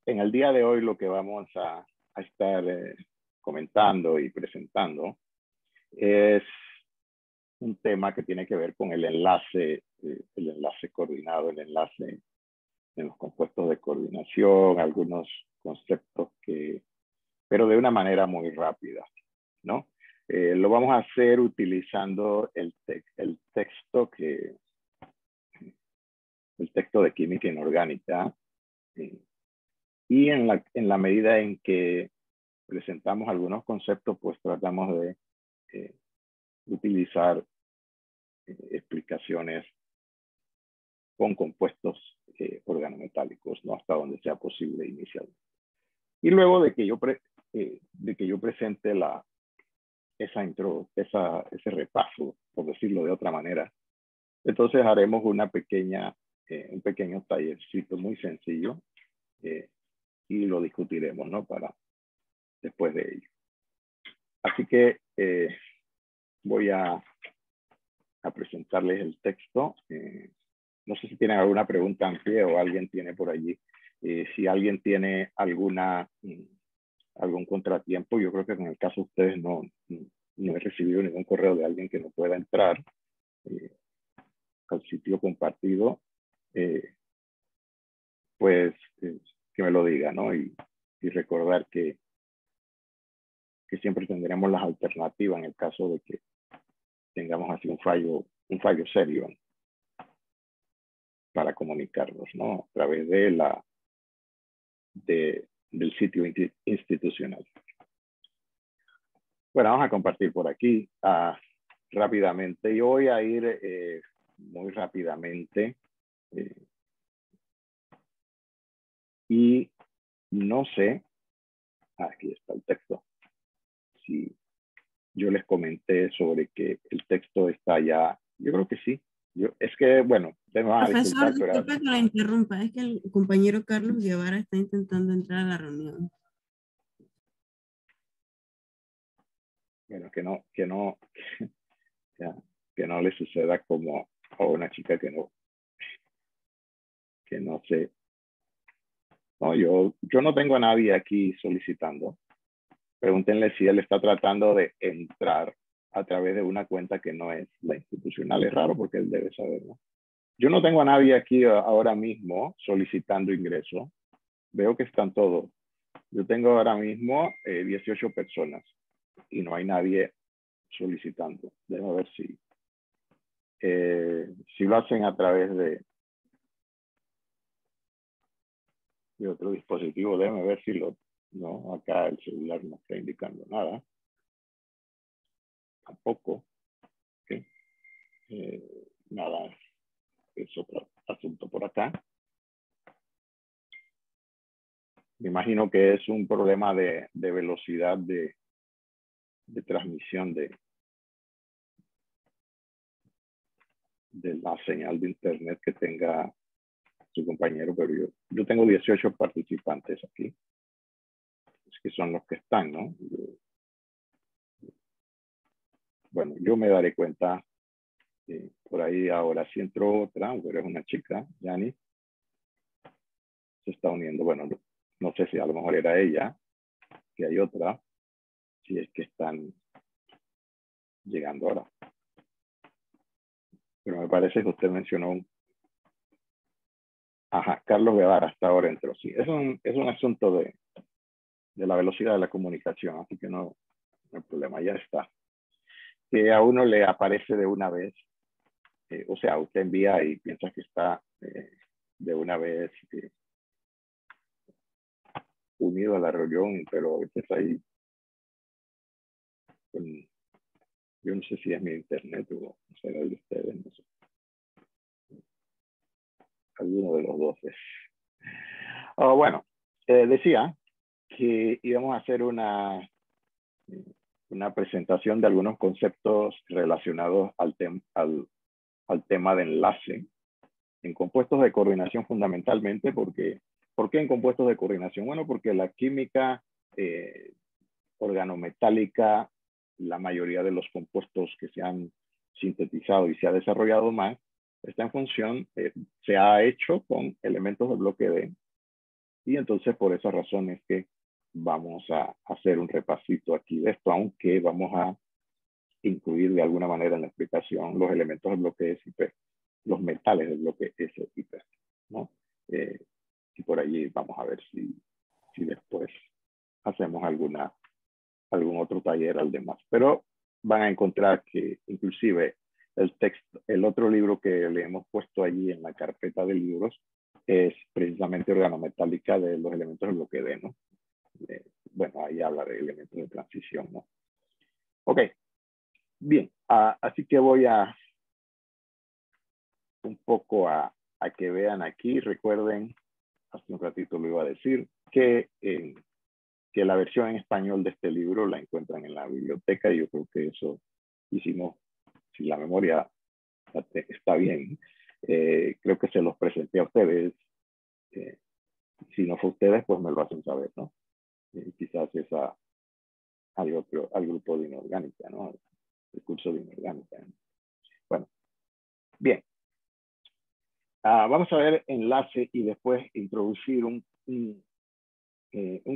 En el día de hoy lo que vamos a estar comentando y presentando es un tema que tiene que ver con el enlace coordinado, el enlace en los compuestos de coordinación, algunos conceptos pero de una manera muy rápida, ¿no? Lo vamos a hacer utilizando el texto de química inorgánica, y en la medida en que presentamos algunos conceptos, pues tratamos de utilizar explicaciones con compuestos organometálicos, ¿no? Hasta donde sea posible inicialmente. Y luego de que yo presente ese repaso, por decirlo de otra manera, entonces haremos un pequeño tallercito muy sencillo, y lo discutiremos, ¿no? Para después de ello. Así que voy a presentarles el texto. No sé si tienen alguna pregunta en pie o alguien tiene por allí. Si alguien tiene algún contratiempo, yo creo que en el caso de ustedes no he recibido ningún correo de alguien que no pueda entrar al sitio compartido, pues que me lo diga, ¿no? Y recordar que siempre tendremos las alternativas en el caso de que tengamos así un fallo serio para comunicarnos, ¿no? A través del sitio institucional. Bueno, vamos a compartir por aquí rápidamente. Yo voy a ir muy rápidamente y no sé, aquí está el texto. Si yo les comenté sobre que el texto está ya, yo creo que sí. Es que, bueno, te van a Profesor, disculpar, pero disculpe que la interrumpa, es que el compañero Carlos Guevara está intentando entrar a la reunión. bueno, que no le suceda como a una chica que no sé. No, yo no tengo a nadie aquí solicitando. Pregúntenle si él está tratando de entrar a través de una cuenta que no es la institucional. Es raro porque él debe saberlo. Yo no tengo a nadie aquí ahora mismo solicitando ingreso. Veo que están todos. Yo tengo ahora mismo 18 personas y no hay nadie solicitando. Déjame ver si lo hacen a través de otro dispositivo. Déjame ver si no, acá el celular no está indicando nada. Tampoco. ¿Okay? Nada, es otro asunto por acá. Me imagino que es un problema de velocidad de transmisión de la señal de internet que tenga su compañero, pero yo tengo 18 participantes aquí. Es que son los que están, ¿no? Bueno, yo me daré cuenta. Por ahí ahora sí entró otra, pero es una chica, Yani. Se está uniendo. Bueno, no sé si a lo mejor era ella, que hay otra, si es que están llegando ahora. Pero me parece que usted mencionó Carlos Guevara hasta ahora entró. Sí, es un asunto de la velocidad de la comunicación, así que no hay problema, ya está. Que a uno le aparece de una vez, o sea, usted envía y piensa que está de una vez unido a la reunión, pero a veces ahí, yo no sé si es mi internet o será el de ustedes, no sé. Alguno de los dos es. Bueno, decía que íbamos a hacer una presentación de algunos conceptos relacionados al tema de enlace en compuestos de coordinación fundamentalmente. ¿Por qué en compuestos de coordinación? Bueno, porque la química organometálica, la mayoría de los compuestos que se han sintetizado y se ha desarrollado más, está en función, se ha hecho con elementos del bloque D, Y entonces por esa razón es que vamos a hacer un repasito aquí de esto, aunque vamos a incluir de alguna manera en la explicación los elementos del bloque SIP, los metales del bloque SIP, ¿no? Y por allí vamos a ver si después hacemos algún otro taller al demás. Pero van a encontrar que inclusive el texto, el otro libro que le hemos puesto allí en la carpeta de libros es precisamente organometálica de los elementos del bloque D, ¿no? Bueno, ahí habla de elementos de transición, ¿no? Ok, bien, así que voy a un poco a que vean aquí. Recuerden, hace un ratito lo iba a decir, que la versión en español de este libro la encuentran en la biblioteca, y yo creo que eso hicimos, si la memoria está bien. Creo que se los presenté a ustedes. Si no fue ustedes, pues me lo hacen saber, ¿no? Quizás es al grupo de inorgánica, ¿no? El curso de inorgánica, ¿no? Bueno, bien. Vamos a ver enlace y después introducir un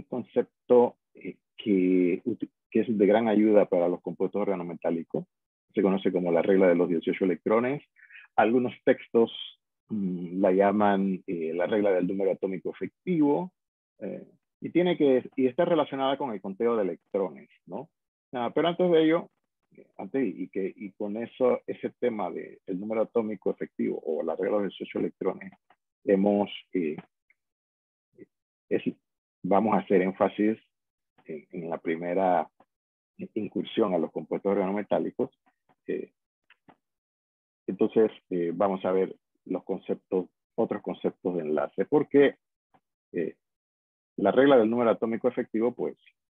concepto que es de gran ayuda para los compuestos organometálicos. Se conoce como la regla de los 18 electrones. Algunos textos la llaman la regla del número atómico efectivo, y está relacionada con el conteo de electrones, ¿no? Pero antes de ello, y con eso, ese tema del número atómico efectivo o la regla de los 18 electrones, vamos a hacer énfasis en la primera incursión a los compuestos organometálicos. Entonces, vamos a ver otros conceptos de enlace, porque la regla del número atómico efectivo, pues,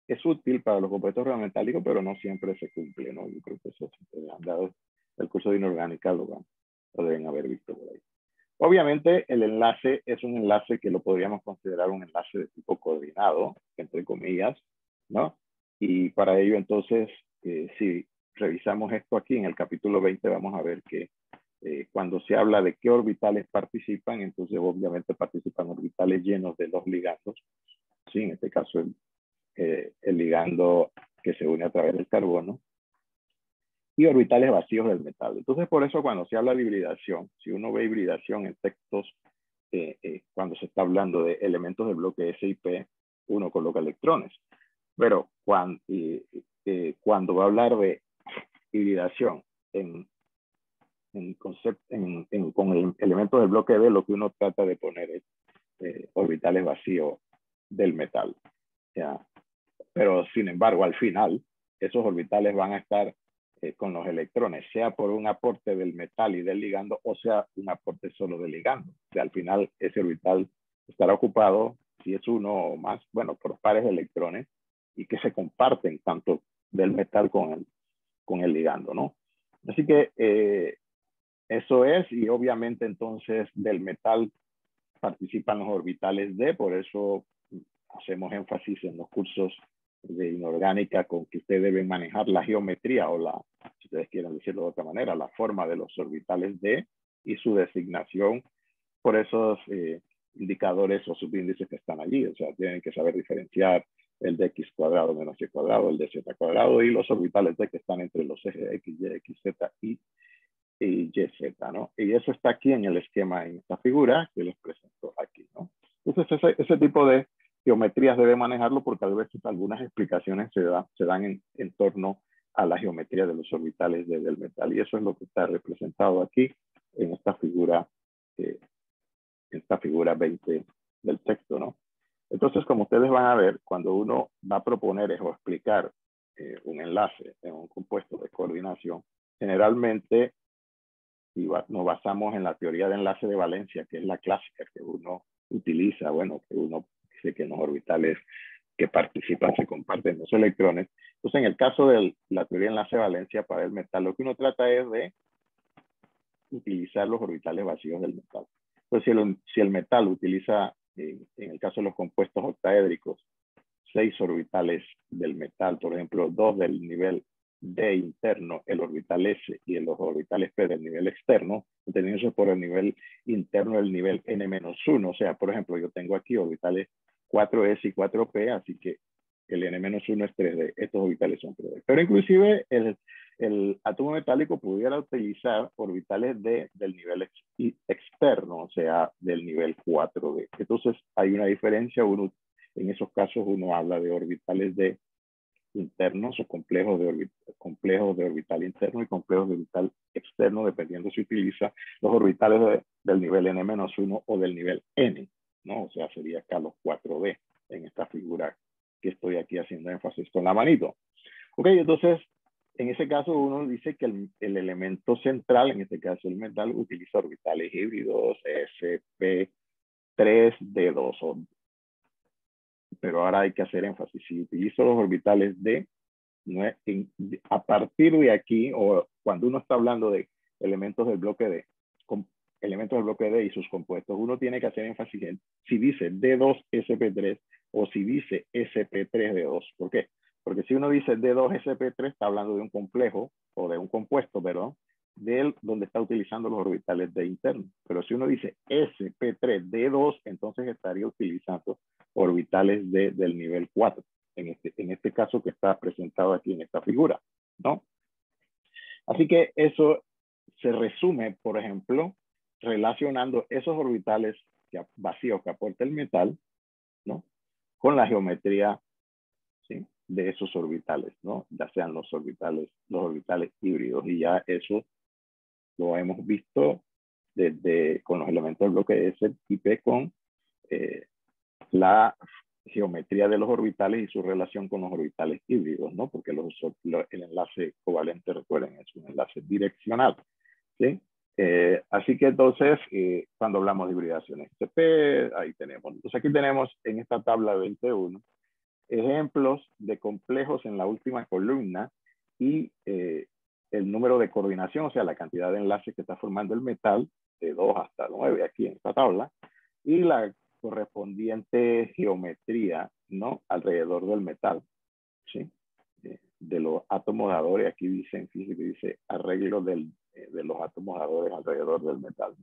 es útil para los compuestos organometálicos, pero no siempre se cumple, ¿no? Yo creo que eso, si han dado el curso de inorgánica, lo deben haber visto por ahí. Obviamente, el enlace es un enlace que lo podríamos considerar un enlace de tipo coordinado, entre comillas, ¿no? Y para ello, entonces, si revisamos esto aquí en el capítulo 20, vamos a ver que cuando se habla de qué orbitales participan, entonces obviamente participan orbitales llenos de los ligandos, ¿sí? En este caso el ligando que se une a través del carbono, y orbitales vacíos del metal. Entonces, por eso cuando se habla de hibridación, si uno ve hibridación en textos, cuando se está hablando de elementos del bloque SIP, uno coloca electrones. Pero cuando va a hablar de hibridación con elementos del bloque B, lo que uno trata de poner es orbitales vacíos del metal, ¿ya? Pero sin embargo, al final, esos orbitales van a estar con los electrones, sea por un aporte del metal y del ligando, o sea un aporte solo del ligando. O sea, al final ese orbital estará ocupado, si es uno o más, bueno, por pares de electrones, y que se comparten tanto del metal con el ligando, ¿no? Así que eso es, y obviamente entonces del metal participan los orbitales D, por eso hacemos énfasis en los cursos de inorgánica con que ustedes deben manejar la geometría o si ustedes quieren decirlo de otra manera, la forma de los orbitales D y su designación por esos indicadores o subíndices que están allí. O sea, tienen que saber diferenciar el de x cuadrado menos y cuadrado, el de z cuadrado y los orbitales D que están entre los ejes x, y, x, z y YZ, ¿no? Y eso está aquí en el esquema, en esta figura que les presento aquí, ¿no? Entonces, ese tipo de geometrías debe manejarlo porque a veces algunas explicaciones se dan en torno a la geometría de los orbitales del metal. Y eso es lo que está representado aquí en esta figura 20 del texto, ¿no? Entonces, como ustedes van a ver, cuando uno va a proponer o explicar un enlace en un compuesto de coordinación, generalmente nos basamos en la teoría de enlace de valencia, que es la clásica que uno utiliza, bueno, que uno dice que en los orbitales que participan se comparten los electrones. Entonces, en el caso de la teoría de enlace de valencia para el metal, lo que uno trata es de utilizar los orbitales vacíos del metal. Entonces, si el metal utiliza, en el caso de los compuestos octaédricos, 6 orbitales del metal, por ejemplo, 2 del nivel D interno, el orbital S y los orbitales P del nivel externo, teniendo por el nivel interno el nivel N-1. O sea, por ejemplo, yo tengo aquí orbitales 4S y 4P, así que el N-1 es 3D. Estos orbitales son 3D. Pero inclusive el átomo metálico pudiera utilizar orbitales del nivel externo, o sea, del nivel 4D. Entonces, hay una diferencia. En esos casos, uno habla de orbitales de internos o complejos de orbital interno y complejos de orbital externo, dependiendo si utiliza los orbitales del nivel N-1 o del nivel N, ¿no? O sea, sería acá los 4D en esta figura que estoy aquí haciendo énfasis con la manito. Ok, entonces, en ese caso uno dice que el elemento central, en este caso el metal, utiliza orbitales híbridos sp3d2, pero ahora hay que hacer énfasis. Si utilizo los orbitales D, a partir de aquí, o cuando uno está hablando de elementos del bloque D, y sus compuestos, uno tiene que hacer énfasis en si dice D2SP3 o si dice SP3D2. ¿Por qué? Porque si uno dice D2SP3, está hablando de un complejo o de un compuesto, perdón, donde está utilizando los orbitales D internos. Pero si uno dice SP3D2, entonces estaría utilizando orbitales del nivel 4. En este caso que está presentado aquí en esta figura, ¿no? Así que eso se resume, por ejemplo, relacionando esos orbitales vacíos que aporta el metal, ¿no? Con la geometría, ¿sí?, de esos orbitales, ¿no? Ya sean los orbitales híbridos, y ya eso lo hemos visto con los elementos del bloque S y P con la geometría de los orbitales y su relación con los orbitales híbridos, ¿no? Porque el enlace covalente, recuerden, es un enlace direccional, ¿sí? Así que entonces, cuando hablamos de hibridaciones CP, ahí tenemos. Entonces aquí tenemos en esta tabla 21 ejemplos de complejos en la última columna y el número de coordinación, o sea, la cantidad de enlaces que está formando el metal, de 2 hasta 9 aquí en esta tabla, y la correspondiente geometría, ¿no?, alrededor del metal, ¿sí? De los átomos dadores, aquí dice en física, dice arreglo de los átomos dadores alrededor del metal.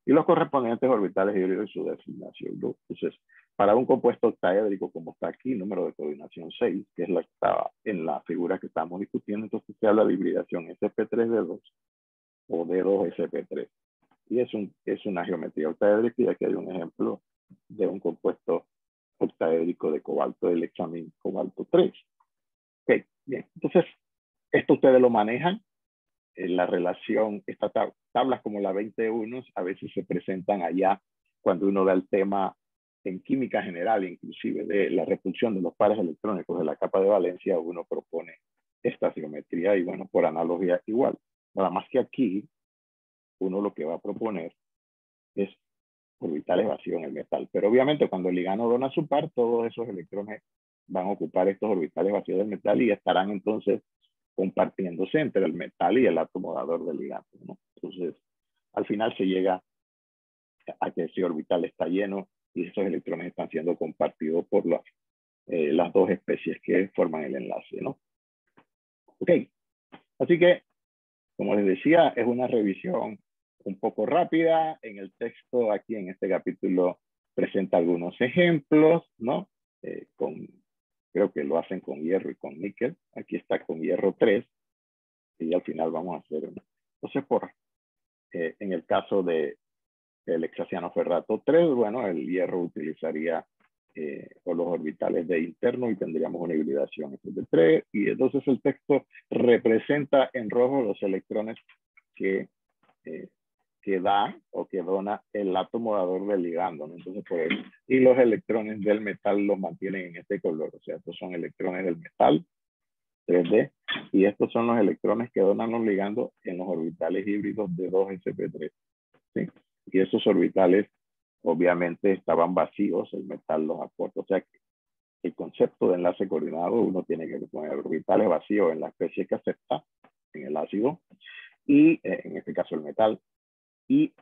Y los correspondientes orbitales híbridos y su designación, ¿no? Entonces, para un compuesto octaédrico, como está aquí, número de coordinación 6, que es la que estaba en la figura que estamos discutiendo, entonces se habla de hibridación sp3d2 o d2sp3. Y es una geometría octaédrica, y aquí hay un ejemplo de un compuesto octaédrico de cobalto, del examen cobalto 3. Ok, bien. Entonces, esto ustedes lo manejan. La relación, estas tablas como la 21 a veces se presentan allá cuando uno da el tema en química general, inclusive de la repulsión de los pares electrónicos de la capa de valencia, uno propone esta geometría y bueno, por analogía igual. Nada más que aquí, uno lo que va a proponer es orbitales vacíos en el metal. Pero obviamente cuando el ligando dona su par, todos esos electrones van a ocupar estos orbitales vacíos del metal y estarán entonces compartiéndose entre el metal y el átomo dador del ligando, ¿no? Entonces, al final se llega a que ese orbital está lleno y esos electrones están siendo compartidos por las dos especies que forman el enlace, ¿no? Ok, así que, como les decía, es una revisión un poco rápida. En el texto, aquí en este capítulo, presenta algunos ejemplos, ¿no? Creo que lo hacen con hierro y con níquel. Aquí está con hierro 3. Y al final vamos a hacer una. Entonces, en el caso del hexacianoferrato 3, bueno, el hierro utilizaría o los orbitales de interno y tendríamos una hibridación de 3. Y entonces el texto representa en rojo los electrones que da o que dona el átomo dador del ligando, ¿no? Entonces, por eso. Y los electrones del metal los mantienen en este color. O sea, estos son electrones del metal 3D, y estos son los electrones que donan los ligandos en los orbitales híbridos de 2sp3, ¿sí? Y esos orbitales obviamente estaban vacíos, el metal los aporta. O sea que el concepto de enlace coordinado, uno tiene que poner orbitales vacíos en la especie que acepta, en el ácido, y en este caso el metal, y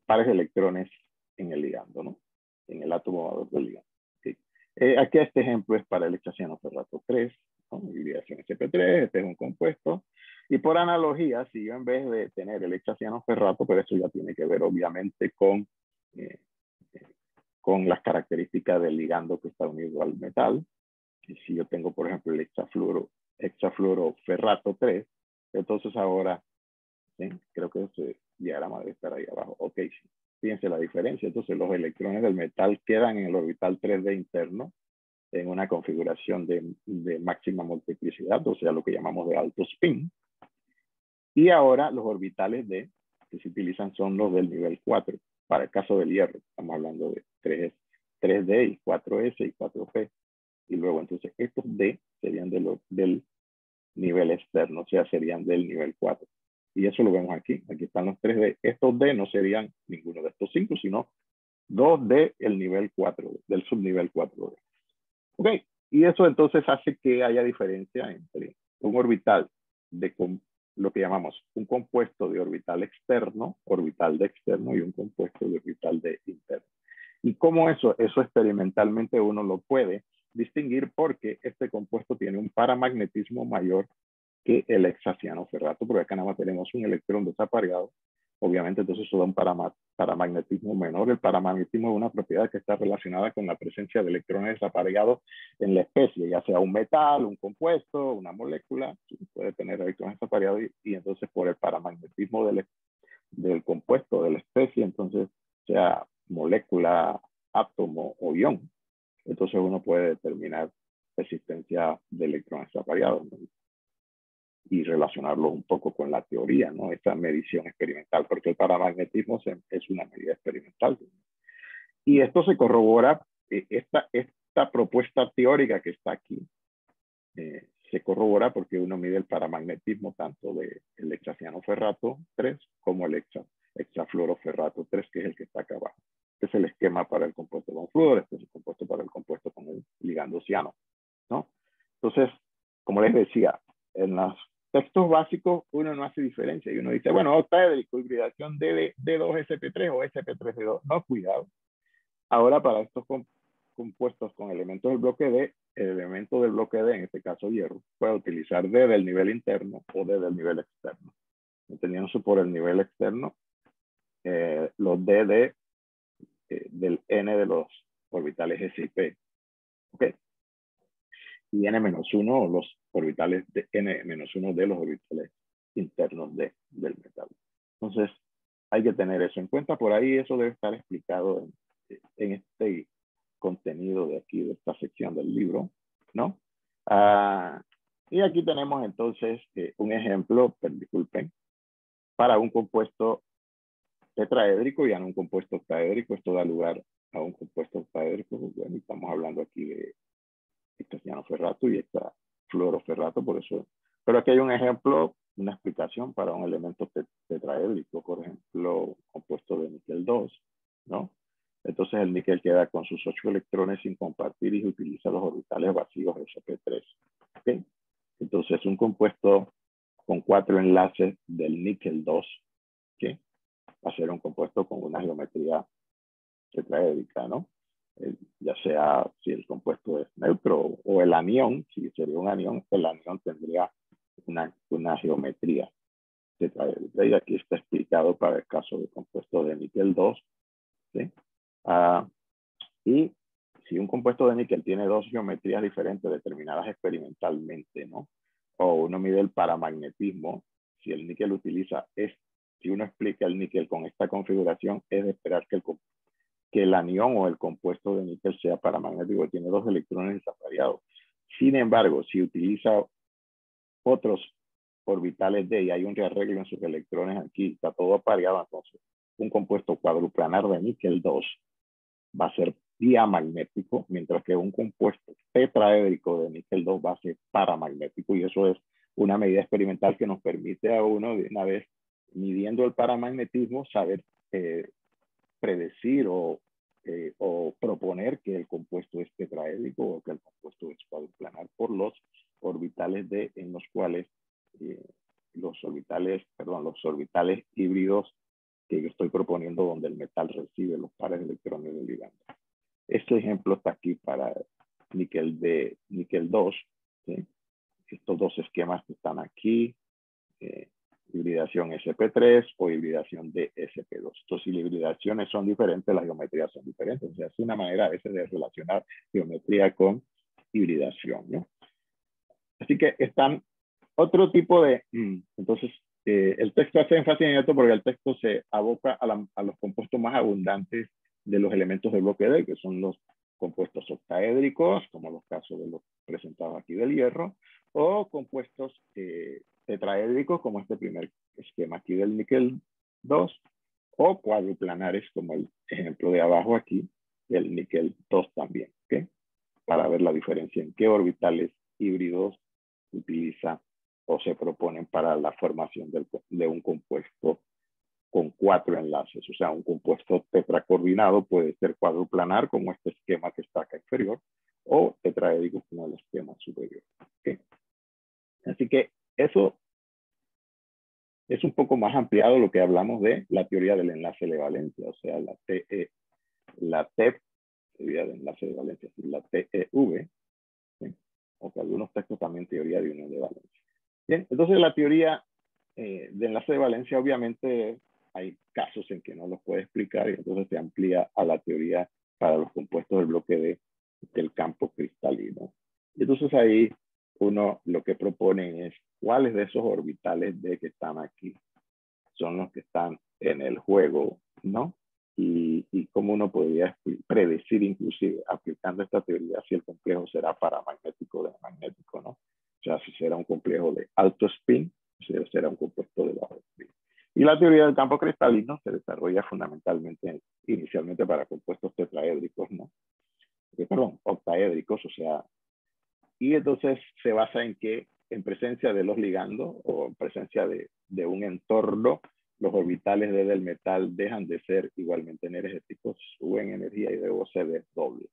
pares de electrones en el ligando, ¿no? En el átomo dador del ligando. ¿Sí? Aquí este ejemplo es para el hexacianoferrato 3. ¿no? Hibridación sp3, este es un compuesto. Y por analogía, si yo en vez de tener el hexacianoferrato, pero eso ya tiene que ver obviamente con las características del ligando que está unido al metal. Y si yo tengo, por ejemplo, el hexafluoroferrato 3, entonces ahora, ¿sí? Creo que ese diagrama debe estar ahí abajo. Ok, sí. Fíjense la diferencia. Entonces los electrones del metal quedan en el orbital 3D interno en una configuración de máxima multiplicidad, o sea, lo que llamamos de alto spin. Y ahora los orbitales D que se utilizan son los del nivel 4. Para el caso del hierro, estamos hablando de 3D y 4S y 4P. Y luego entonces estos D serían del nivel externo, o sea, serían del nivel 4. Y eso lo vemos aquí. Aquí están los 3D. Estos D no serían ninguno de estos 5, sino 2 del nivel 4, del subnivel 4D. Ok, y eso entonces hace que haya diferencia entre un orbital de lo que llamamos un compuesto de orbital externo, orbital de externo, y un compuesto de orbital de interno. Y cómo eso experimentalmente uno lo puede distinguir porque este compuesto tiene un paramagnetismo mayor que el hexacianoferrato, porque acá nada más tenemos un electrón desapareado. Obviamente, entonces eso da un paramagnetismo menor. El paramagnetismo es una propiedad que está relacionada con la presencia de electrones desapareados en la especie, ya sea un metal, un compuesto, una molécula, puede tener electrones desapareados y entonces por el paramagnetismo del compuesto, de la especie, entonces sea molécula, átomo o ión, entonces uno puede determinar existencia de electrones desapareados, ¿no? Y relacionarlo un poco con la teoría, ¿no? Esta medición experimental, porque el paramagnetismo es una medida experimental. Y esto se corrobora, esta propuesta teórica que está aquí, se corrobora porque uno mide el paramagnetismo tanto del hexacianoferrato 3 como el hexafluoroferrato 3, que es el que está acá abajo. Este es el esquema para el compuesto con flúor, este es el compuesto para el compuesto con el ligando ciano, ¿no? Entonces, como les decía, en los textos básicos uno no hace diferencia y uno dice, bueno, octaédrico, hibridación de D2SP3 o SP3D2. No, cuidado. Ahora para estos compuestos con elementos del bloque D, el elemento del bloque D, en este caso hierro, puede utilizar D del nivel interno o D del nivel externo. Entendiéndose por el nivel externo, los D del N de los orbitales S y P. ¿Ok? Y N-1, los orbitales de N-1 de los orbitales internos del metal. Entonces, hay que tener eso en cuenta. Por ahí eso debe estar explicado en este contenido de aquí, de esta sección del libro, ¿no? Y aquí tenemos entonces un ejemplo, disculpen, para un compuesto tetraédrico y a un compuesto octaédrico. Esto da lugar a un compuesto octaédrico. Bueno, estamos hablando aquí de hexacianoferrato y hexafluoroferrato, por eso. Pero aquí hay un ejemplo, una explicación para un elemento tetraédrico, por ejemplo, compuesto de níquel 2, ¿no? Entonces el níquel queda con sus 8 electrones sin compartir y utiliza los orbitales vacíos sp3. ¿Okay? Entonces un compuesto con 4 enlaces del níquel 2, ¿okay? Va a ser un compuesto con una geometría tetraédrica, ¿no? Ya sea si el compuesto es neutro o el anión, si sería un anión, el anión tendría una geometría tetraédrica. Y aquí está explicado para el caso del compuesto de níquel 2, ¿sí? Y si un compuesto de níquel tiene dos geometrías diferentes determinadas experimentalmente, ¿no? O uno mide el paramagnetismo, si el níquel si uno explica el níquel con esta configuración, es de esperar que el anión o el compuesto de níquel sea paramagnético, tiene dos electrones desapareados. Sin embargo, si utiliza otros orbitales D y hay un rearreglo en sus electrones aquí, está todo apareado, entonces un compuesto cuadruplanar de níquel 2 va a ser diamagnético, mientras que un compuesto tetraédrico de níquel 2 va a ser paramagnético, y eso es una medida experimental que nos permite a uno, de una vez midiendo el paramagnetismo, saber predecir o proponer que el compuesto es tetraédrico o que el compuesto es cuadruplanar por los orbitales D en los cuales los orbitales híbridos que yo estoy proponiendo donde el metal recibe los pares de electrones del ligando. Este ejemplo está aquí para níquel 2, ¿sí? estos dos esquemas que están aquí, hibridación sp3 o hibridación de sp2. Entonces, si las hibridaciones son diferentes, las geometrías son diferentes. O sea, es una manera a veces de relacionar geometría con hibridación, ¿no? Así que están otro tipo de... Entonces, el texto hace énfasis en esto porque el texto se aboca a los compuestos más abundantes de los elementos del bloque D, que son los compuestos octaédricos, como los casos de los presentados aquí del hierro, o compuestos tetraédricos, como este primer esquema aquí del níquel 2, o cuadruplanares, como el ejemplo de abajo aquí, del níquel 2 también, ¿ok? Para ver la diferencia en qué orbitales híbridos utiliza o se proponen para la formación de un compuesto con 4 enlaces. O sea, un compuesto tetracoordinado puede ser cuadruplanar, como este esquema que está acá inferior, o tetraédrico, como el esquema superior. ¿Okay? Así que eso es un poco más ampliado lo que hablamos de la teoría del enlace de valencia, o sea, la TEV, teoría de enlace de valencia, la TEV, ¿sí? O que algunos textos también teoría de unión de valencia. Bien, entonces la teoría de enlace de valencia, obviamente hay casos en que no los puede explicar y entonces se amplía a la teoría para los compuestos del bloque del campo cristalino. Y entonces ahí uno lo que propone es cuáles de esos orbitales D que están aquí son los que están en el juego, ¿no? Y cómo uno podría predecir, inclusive aplicando esta teoría, si el complejo será paramagnético o magnético, ¿no? O sea, si será un complejo de alto spin, o si será un compuesto de bajo spin. Y la teoría del campo cristalino se desarrolla fundamentalmente, inicialmente para compuestos tetraédricos, ¿no? Perdón, octaédricos, o sea, y entonces se basa en que en presencia de los ligandos o en presencia de un entorno, los orbitales del metal dejan de ser igualmente energéticos, suben energía y luego se desdoblan.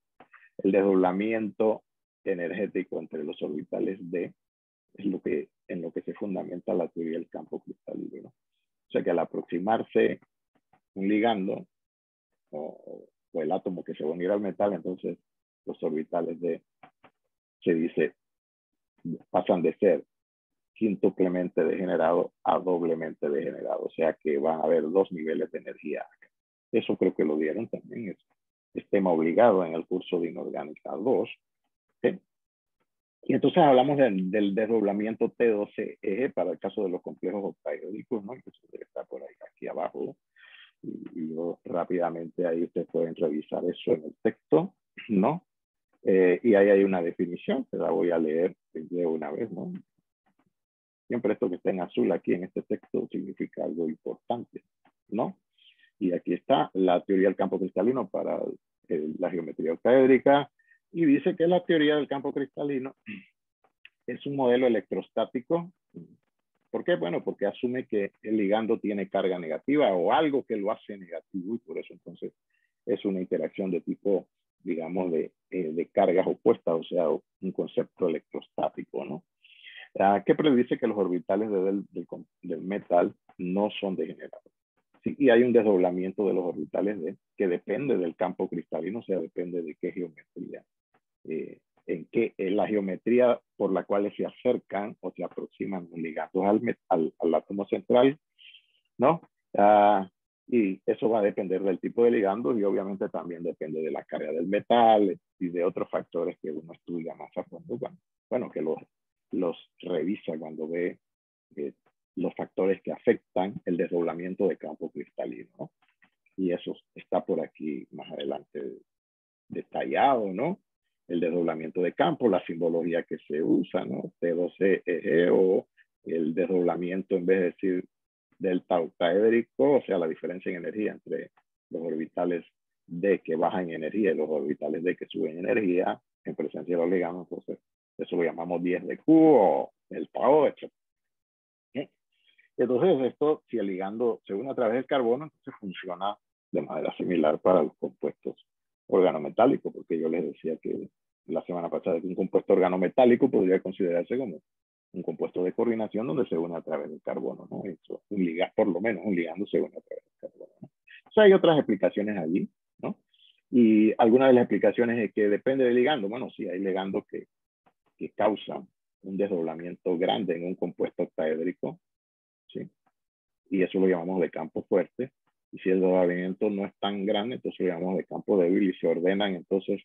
El desdoblamiento energético entre los orbitales D es en lo que se fundamenta la teoría del campo cristalino, ¿no? O sea que al aproximarse un ligando o el átomo que se va a unir al metal, entonces los orbitales D se dice pasan de ser quíntuplemente degenerado a doblemente degenerado. O sea que van a haber dos niveles de energía. Eso creo que lo dieron también. Es tema obligado en el curso de Inorgánica 2. ¿Sí? Y entonces hablamos del desdoblamiento T12E para el caso de los complejos octaédricos, ¿no? Que está por ahí, aquí abajo. Y yo rápidamente ahí ustedes pueden revisar eso en el texto, ¿no? Y ahí hay una definición, que la voy a leer de una vez, ¿no? Siempre esto que está en azul aquí en este texto significa algo importante, ¿no? Y aquí está la teoría del campo cristalino para la geometría octaédrica y dice que la teoría del campo cristalino es un modelo electrostático. ¿Por qué? Bueno, porque asume que el ligando tiene carga negativa o algo que lo hace negativo y por eso entonces es una interacción de tipo, digamos, de cargas opuestas, o sea, un concepto electrostático, ¿no? Que predice que los orbitales del metal no son degenerados. Sí, y hay un desdoblamiento de los orbitales que depende del campo cristalino, o sea, depende de qué geometría. La geometría por la cual se acercan o se aproximan los ligandos al átomo central, ¿no? Y eso va a depender del tipo de ligando y obviamente también depende de la carga del metal y de otros factores que uno estudia más a fondo, bueno, que los revisa cuando ve los factores que afectan el desdoblamiento de campo cristalino, ¿no? Y eso está por aquí más adelante detallado, ¿no? El desdoblamiento de campo, la simbología que se usa, ¿no? T12E o el desdoblamiento en vez de decir delta octaédrico, o sea, la diferencia en energía entre los orbitales D que bajan en energía y los orbitales D que suben en energía en presencia de los ligandos. Entonces, eso lo llamamos 10 de Q o el PAO, etc. Entonces, esto, si el ligando se une a través del carbono, entonces funciona de manera similar para los compuestos organometálicos, porque yo les decía que la semana pasada que un compuesto organometálico podría considerarse como un compuesto de coordinación donde se une a través del carbono, ¿no? Eso, por lo menos un ligando se une a través del carbono, ¿no? O sea, hay otras explicaciones allí, ¿no? Y algunas de las explicaciones es que depende del ligando. Bueno, sí, hay ligandos que causan un desdoblamiento grande en un compuesto octaédrico, ¿sí? Y eso lo llamamos de campo fuerte. Y si el desdoblamiento no es tan grande, entonces lo llamamos de campo débil y se ordenan entonces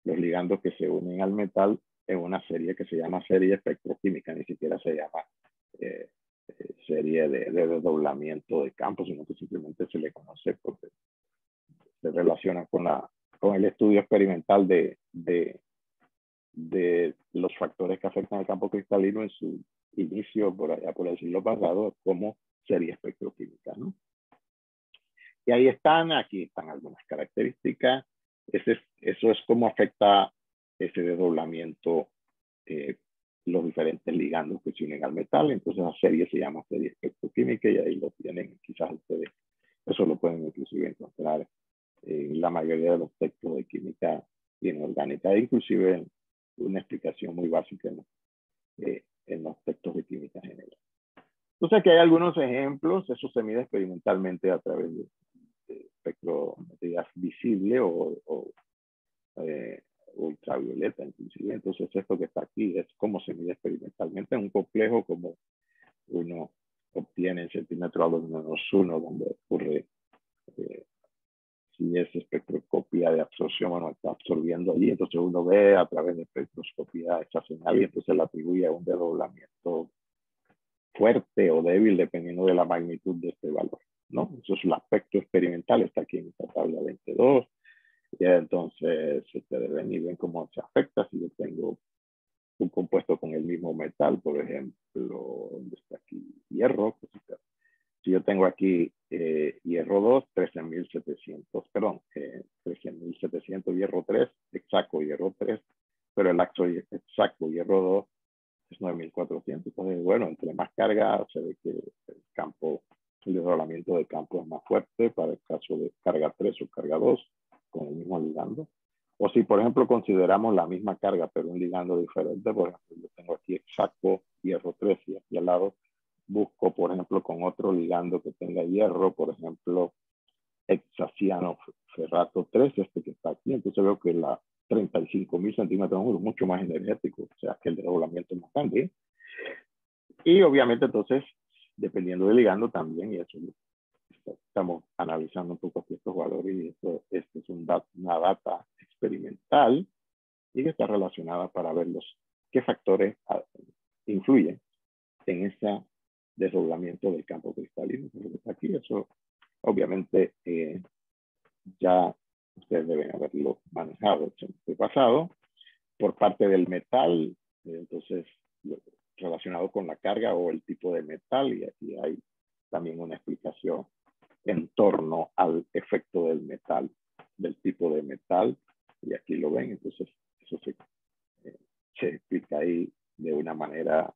los ligandos que se unen al metal en una serie que se llama serie espectroquímica, ni siquiera se llama serie de desdoblamiento de campo, sino que simplemente se le conoce porque se relaciona con el estudio experimental de los factores que afectan al campo cristalino en su inicio por allá por el siglo pasado como serie espectroquímica, ¿no? Y ahí están, aquí están algunas características. Eso es cómo afecta ese desdoblamiento los diferentes ligandos que se unen al metal. Entonces la serie se llama serie espectroquímica y ahí lo tienen, quizás ustedes, eso lo pueden inclusive encontrar en la mayoría de los textos de química inorgánica, inclusive una explicación muy básica en los textos de química general. Entonces aquí hay algunos ejemplos, eso se mide experimentalmente a través de espectrometría visible o ultravioleta inclusive. Entonces esto que está aquí es cómo se mide experimentalmente en un complejo como uno obtiene en centímetro a los -1, donde ocurre si es espectroscopía de absorción, bueno, está absorbiendo allí, entonces uno ve a través de espectroscopía esa señal y entonces le atribuye a un desdoblamiento fuerte o débil dependiendo de la magnitud de este valor, ¿no? Eso es el aspecto experimental, está aquí en esta tabla 22. Y entonces ustedes ven y ven cómo se afecta si yo tengo un compuesto con el mismo metal, por ejemplo, ¿dónde está aquí? Hierro. Si yo tengo aquí hierro 2, 13.700, perdón, 13.700, hierro 3, exacto, hierro 3, pero el exacto hierro 2 es 9.400. Entonces, bueno, entre más carga, se ve que el campo, el desdoblamiento de campo es más fuerte para el caso de carga 3 o carga 2 con el mismo ligando. O si, por ejemplo, consideramos la misma carga, pero un ligando diferente, por ejemplo, yo tengo aquí exacto hierro 3 y aquí al lado busco, por ejemplo, con otro ligando que tenga hierro, por ejemplo, hexaciano ferrato 3, este que está aquí, entonces veo que la 35.000 centímetros es mucho más energético, o sea que el desdoblamiento es más grande. Y obviamente entonces, dependiendo del ligando también, y eso estamos analizando un poco estos valores, y esto es una data experimental y que está relacionada para ver qué factores influyen en ese desdoblamiento del campo cristalino. Aquí eso obviamente ya ustedes deben haberlo manejado en el pasado por parte del metal, entonces relacionado con la carga o el tipo de metal, y aquí hay también una explicación en torno al efecto del metal, del tipo de metal, y aquí lo ven, entonces eso se explica ahí de una manera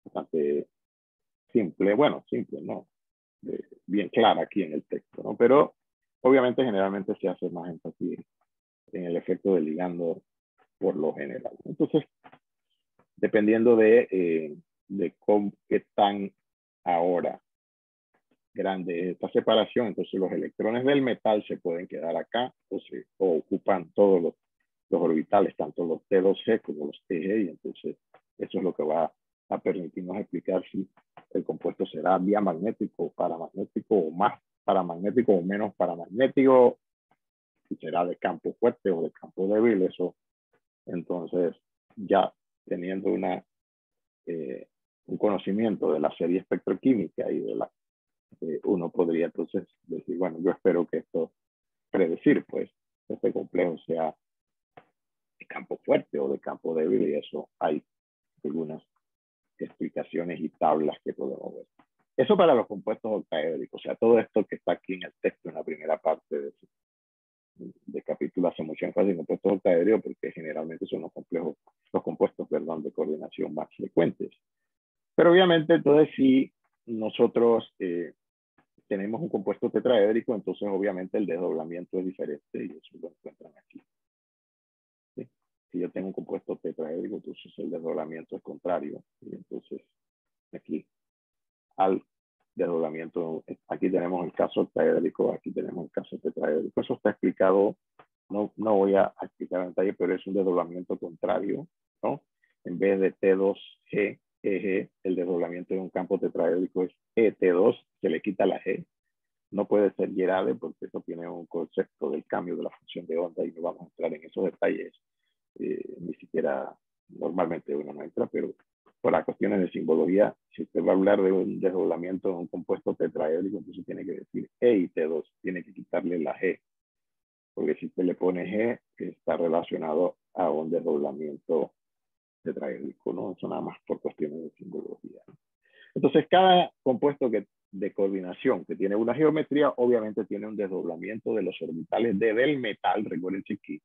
bastante simple, bueno, simple, ¿no? Bien clara aquí en el texto, ¿no? Pero obviamente generalmente se hace más énfasis en el efecto del ligando por lo general. Entonces, dependiendo de qué tan ahora grande esta separación, entonces los electrones del metal se pueden quedar acá o ocupan todos los orbitales, tanto los T2G como los TG, y entonces eso es lo que va a permitirnos explicar si el compuesto será diamagnético, paramagnético o más paramagnético o menos paramagnético, si será de campo fuerte o de campo débil. Eso entonces ya teniendo un conocimiento de la serie espectroquímica y de uno podría entonces decir, bueno, yo espero que esto predecir, pues, este complejo sea de campo fuerte o de campo débil, y eso hay algunas explicaciones y tablas que podemos ver. Eso para los compuestos octaédricos, o sea, todo esto que está aquí en el texto, en la primera parte de capítulo, hace mucho énfasis en compuestos octaédricos porque generalmente son los compuestos, perdón, de coordinación más frecuentes. Pero obviamente, entonces, si nosotros tenemos un compuesto tetraédrico, entonces obviamente el desdoblamiento es diferente y eso lo encuentran aquí. ¿Sí? Si yo tengo un compuesto tetraédrico, entonces el desdoblamiento es contrario. Y entonces aquí al desdoblamiento, aquí tenemos el caso octaédrico, aquí tenemos el caso tetraédrico. Eso está explicado, no voy a explicar en detalle, pero es un desdoblamiento contrario, ¿no? en vez de T2G, EG, el desdoblamiento de un campo tetraédrico es ET2, se le quita la G. No puede ser Gerade porque eso tiene un concepto del cambio de la función de onda y no vamos a entrar en esos detalles. Ni siquiera normalmente uno no entra, pero por las cuestiones de simbología, si usted va a hablar de un desdoblamiento de un compuesto tetraédrico, entonces tiene que decir E y T2, tiene que quitarle la G, porque si usted le pone G, está relacionado a un desdoblamiento tetraédrico, ¿no? Eso nada más por cuestiones de simbología. Entonces, cada compuesto de coordinación que tiene una geometría, obviamente tiene un desdoblamiento de los orbitales del metal. Recuerden que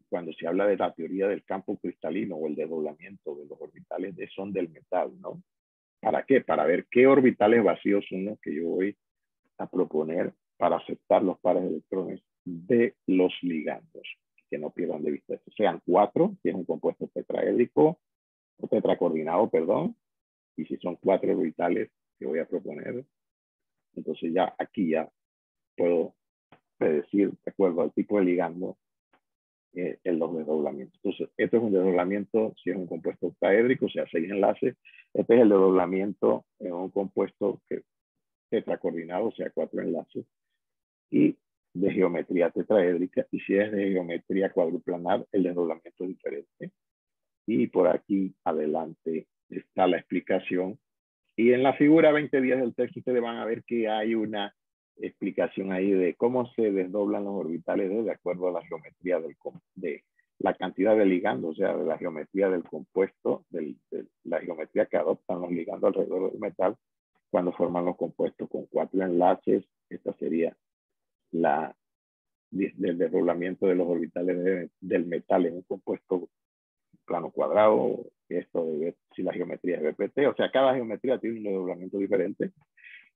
cuando se habla de la teoría del campo cristalino o el desdoblamiento de los orbitales son del metal, ¿no? ¿Para qué? Para ver qué orbitales vacíos son los que yo voy a proponer para aceptar los pares de electrones de los ligandos, que no pierdan de vista esto. Sean 4, si es un compuesto tetraédrico, o tetracoordinado, perdón, y si son 4 orbitales que voy a proponer, entonces ya aquí ya puedo predecir, de acuerdo al tipo de ligando, los desdoblamientos. Entonces, este es un desdoblamiento si es un compuesto octaédrico, o sea, 6 enlaces. Este es el desdoblamiento en un compuesto tetracoordinado, o sea, 4 enlaces. Y de geometría tetraédrica. Y si es de geometría cuadruplanar, el desdoblamiento es diferente. Y por aquí adelante está la explicación. Y en la figura 2010 del texto ustedes van a ver que hay una explicación ahí de cómo se desdoblan los orbitales de acuerdo a la geometría de la cantidad de ligandos, o sea, de la geometría del compuesto, de la geometría que adoptan los ligandos alrededor del metal cuando forman los compuestos con 4 enlaces. Esta sería del desdoblamiento de los orbitales del metal en un compuesto plano cuadrado. Esto de si la geometría es BPT, o sea, cada geometría tiene un desdoblamiento diferente.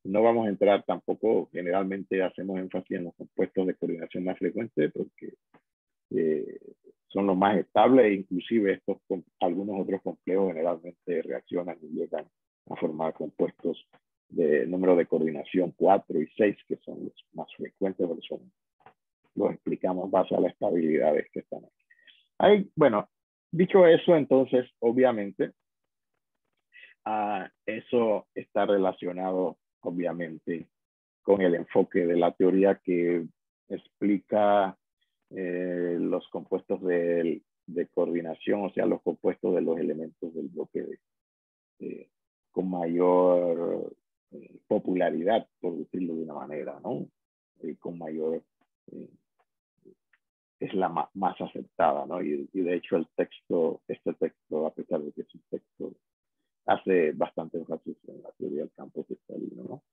No vamos a entrar tampoco, generalmente hacemos énfasis en los compuestos de coordinación más frecuentes porque son los más estables e inclusive estos con algunos otros complejos generalmente reaccionan y llegan a formar compuestos de número de coordinación 4 y 6, que son los más frecuentes, porque los explicamos base a las estabilidades que están aquí. Bueno, dicho eso, entonces, obviamente, eso está relacionado, obviamente, con el enfoque de la teoría que explica los compuestos de coordinación, o sea, los compuestos de los elementos del bloque con mayor popularidad, por decirlo de una manera, ¿no? Con mayor, es la más aceptada, ¿no? Y de hecho este texto, a pesar de que es un texto, hace bastante énfasis en la teoría del campo cristalino, ¿no?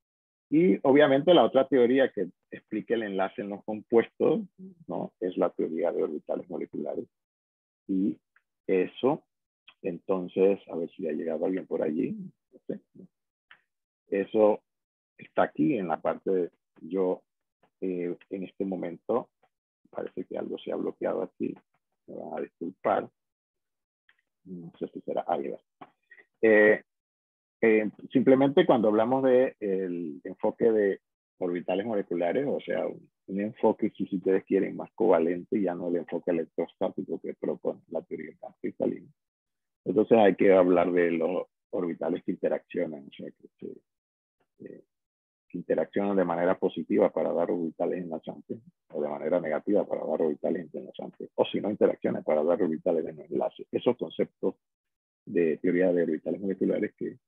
Y obviamente la otra teoría que explica el enlace en los compuestos, ¿no? Es la teoría de orbitales moleculares. Y eso, entonces, a ver si ha llegado alguien por allí. No sé. Eso está aquí en la parte de yo, en este momento, parece que algo se ha bloqueado aquí. Me van a disculpar. No sé si será algo. Simplemente cuando hablamos del enfoque de orbitales moleculares, o sea, un enfoque, si ustedes quieren, más covalente, ya no el enfoque electrostático que propone la teoría del campo cristalino. Entonces hay que hablar de los orbitales que interaccionan, o sea, que interaccionan de manera positiva para dar orbitales enlazantes, o de manera negativa para dar orbitales interenlazantes, o si no interaccionan para dar orbitales de no enlace. Esos conceptos de teoría de orbitales moleculares que,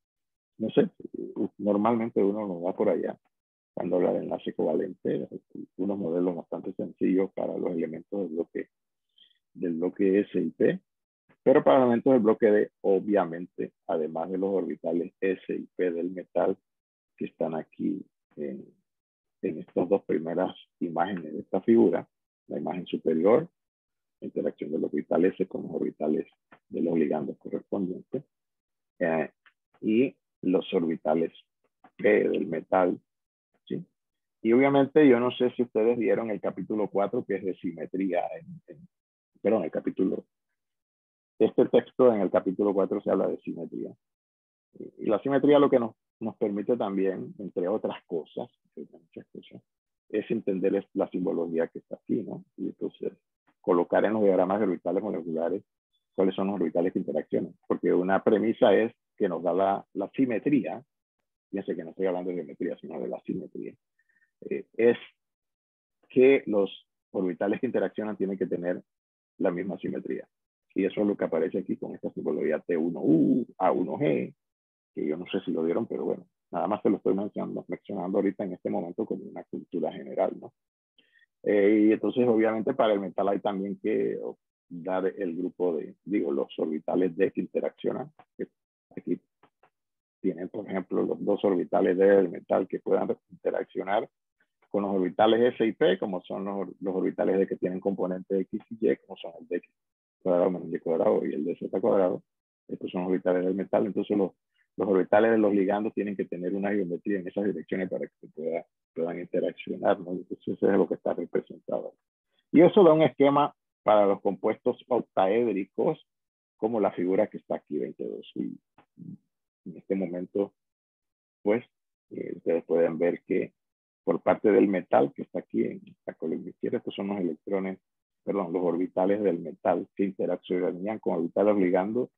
no sé, normalmente uno nos va por allá cuando habla de enlace covalente, unos modelos bastante sencillos para los elementos del bloque S y P, pero para elementos del bloque D, obviamente, además de los orbitales S y P del metal que están aquí en estas dos primeras imágenes de esta figura, la imagen superior, la interacción del orbital S con los orbitales de los ligandos correspondientes, y los orbitales P del metal, ¿sí? Y obviamente yo no sé si ustedes vieron el capítulo 4 que es de simetría, perdón, el capítulo, este texto en el capítulo 4 se habla de simetría. Y la simetría lo que nos permite también, entre otras cosas, es entender la simbología que está aquí, ¿no? Y entonces colocar en los diagramas de orbitales moleculares cuáles son los orbitales que interaccionan. Porque una premisa es que nos da la simetría, fíjense que no estoy hablando de geometría, sino de la simetría, es que los orbitales que interaccionan tienen que tener la misma simetría. Y eso es lo que aparece aquí con esta simbología T1U, A1G, que yo no sé si lo vieron, pero bueno, nada más te lo estoy mencionando ahorita en este momento como una cultura general, ¿no? Y entonces, obviamente, para el metal hay también que dar el grupo de, digo, los orbitales D que interaccionan. Aquí tienen, por ejemplo, los dos orbitales D del metal que puedan interaccionar con los orbitales S y P, como son los orbitales D que tienen componentes X y Y, como son el de X cuadrado menos Y cuadrado y el de Z cuadrado. Estos son los orbitales del metal. Entonces, los orbitales de los ligandos tienen que tener una geometría en esas direcciones para que puedan interaccionar, ¿no? Entonces, eso es lo que está representado. Y eso da un esquema para los compuestos octaédricos, como la figura que está aquí, 22. Y en este momento, pues, ustedes pueden ver que por parte del metal que está aquí en la columna izquierda, estos son los electrones, perdón, los orbitales del metal que interaccionarían con orbitales ligandos.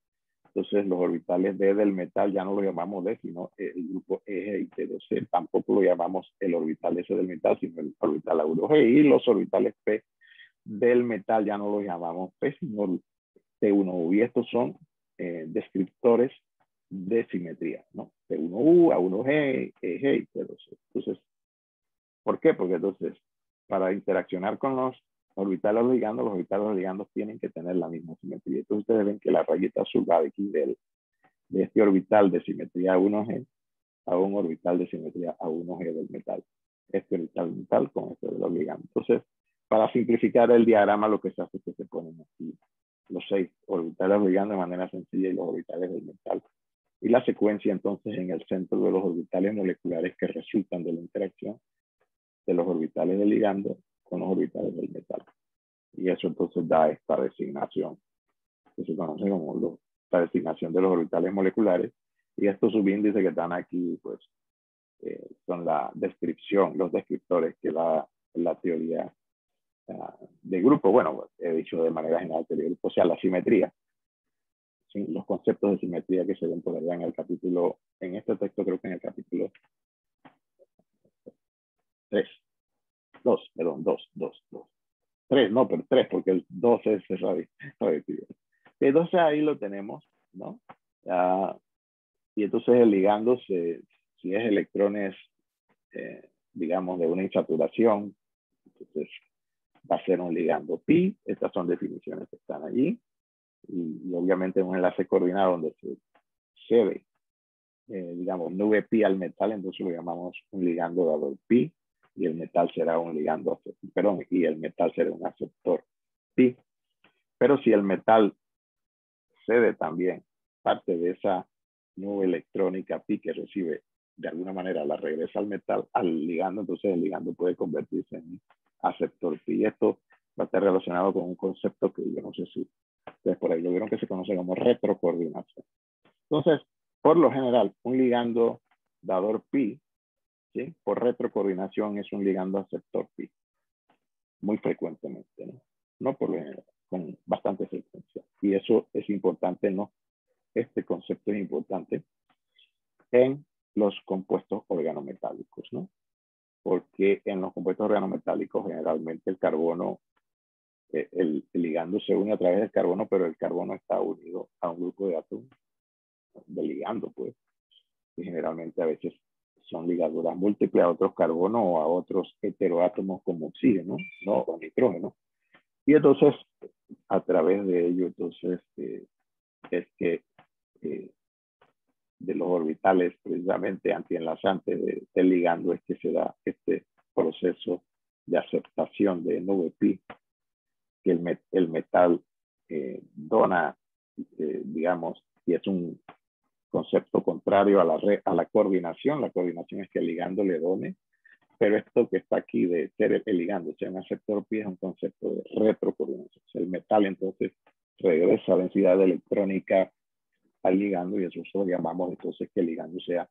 Entonces, los orbitales D del metal ya no lo llamamos D, sino el grupo eje y T2C. Tampoco lo llamamos el orbital S del metal, sino el orbital A1G. Y los orbitales P del metal ya no los llamamos P, sino T1U. Y estos son descriptores de simetría, ¿no? T1U, A1G, eje y T2C. Entonces, ¿por qué? Porque entonces, para interaccionar con los orbitales ligandos tienen que tener la misma simetría. Entonces ustedes ven que la rayita azul va de aquí de este orbital de simetría A1G a un orbital de simetría A1G del metal. Este orbital metal con este de los ligandos. Entonces, para simplificar el diagrama, lo que se hace es que se ponen aquí los 6 orbitales ligandos de manera sencilla y los orbitales del metal. Y la secuencia entonces en el centro de los orbitales moleculares que resultan de la interacción de los orbitales del ligando con los orbitales del metal. Y eso entonces da esta designación, que se conoce como la designación de los orbitales moleculares. Y estos subíndices que están aquí, pues, son la descripción, los descriptores que da la teoría de grupo. Bueno, he dicho de manera general teoría de grupo, o sea, la simetría. ¿Sí? Los conceptos de simetría que se ven por allá en el capítulo, en este texto creo que en el capítulo 3. 3, no, pero 3, porque el 2 es radioactividad. Entonces ahí lo tenemos, ¿no? Y entonces el ligando, si es electrones, digamos, de una insaturación, entonces va a ser un ligando pi. Estas son definiciones que están allí. Y obviamente un enlace coordinado donde se cede, digamos, nube pi al metal, entonces lo llamamos un ligando dador pi. Y el metal será un ligando, perdón, y el metal será un aceptor pi. Pero si el metal cede también parte de esa nube electrónica pi que recibe, de alguna manera la regresa al metal, al ligando, entonces el ligando puede convertirse en aceptor pi. Y esto va a estar relacionado con un concepto que yo no sé si ustedes por ahí lo vieron, que se conoce como retrocoordinación. Entonces, por lo general, un ligando dador pi, ¿sí? Por retrocoordinación es un ligando aceptor pi, muy frecuentemente, ¿no? No por lo general, con bastante frecuencia. Y eso es importante, ¿no? Este concepto es importante en los compuestos organometálicos, ¿no? Porque en los compuestos organometálicos generalmente el carbono, el ligando se une a través del carbono, pero el carbono está unido a un grupo de átomos de ligando, pues, y generalmente a veces son ligaduras múltiples a otros carbonos o a otros heteroátomos como oxígeno, ¿no? O nitrógeno. Y entonces, a través de ello, entonces, es que de los orbitales precisamente antienlazantes del ligando es que se da este proceso de aceptación de nube pi, que el metal dona, digamos, y es un concepto contrario a la coordinación. La coordinación es que el ligando le done, pero esto que está aquí de ser el ligando, sea un aceptor pi, es un concepto de retrocoordinación. El metal entonces regresa densidad electrónica al ligando y eso lo llamamos entonces que el ligando sea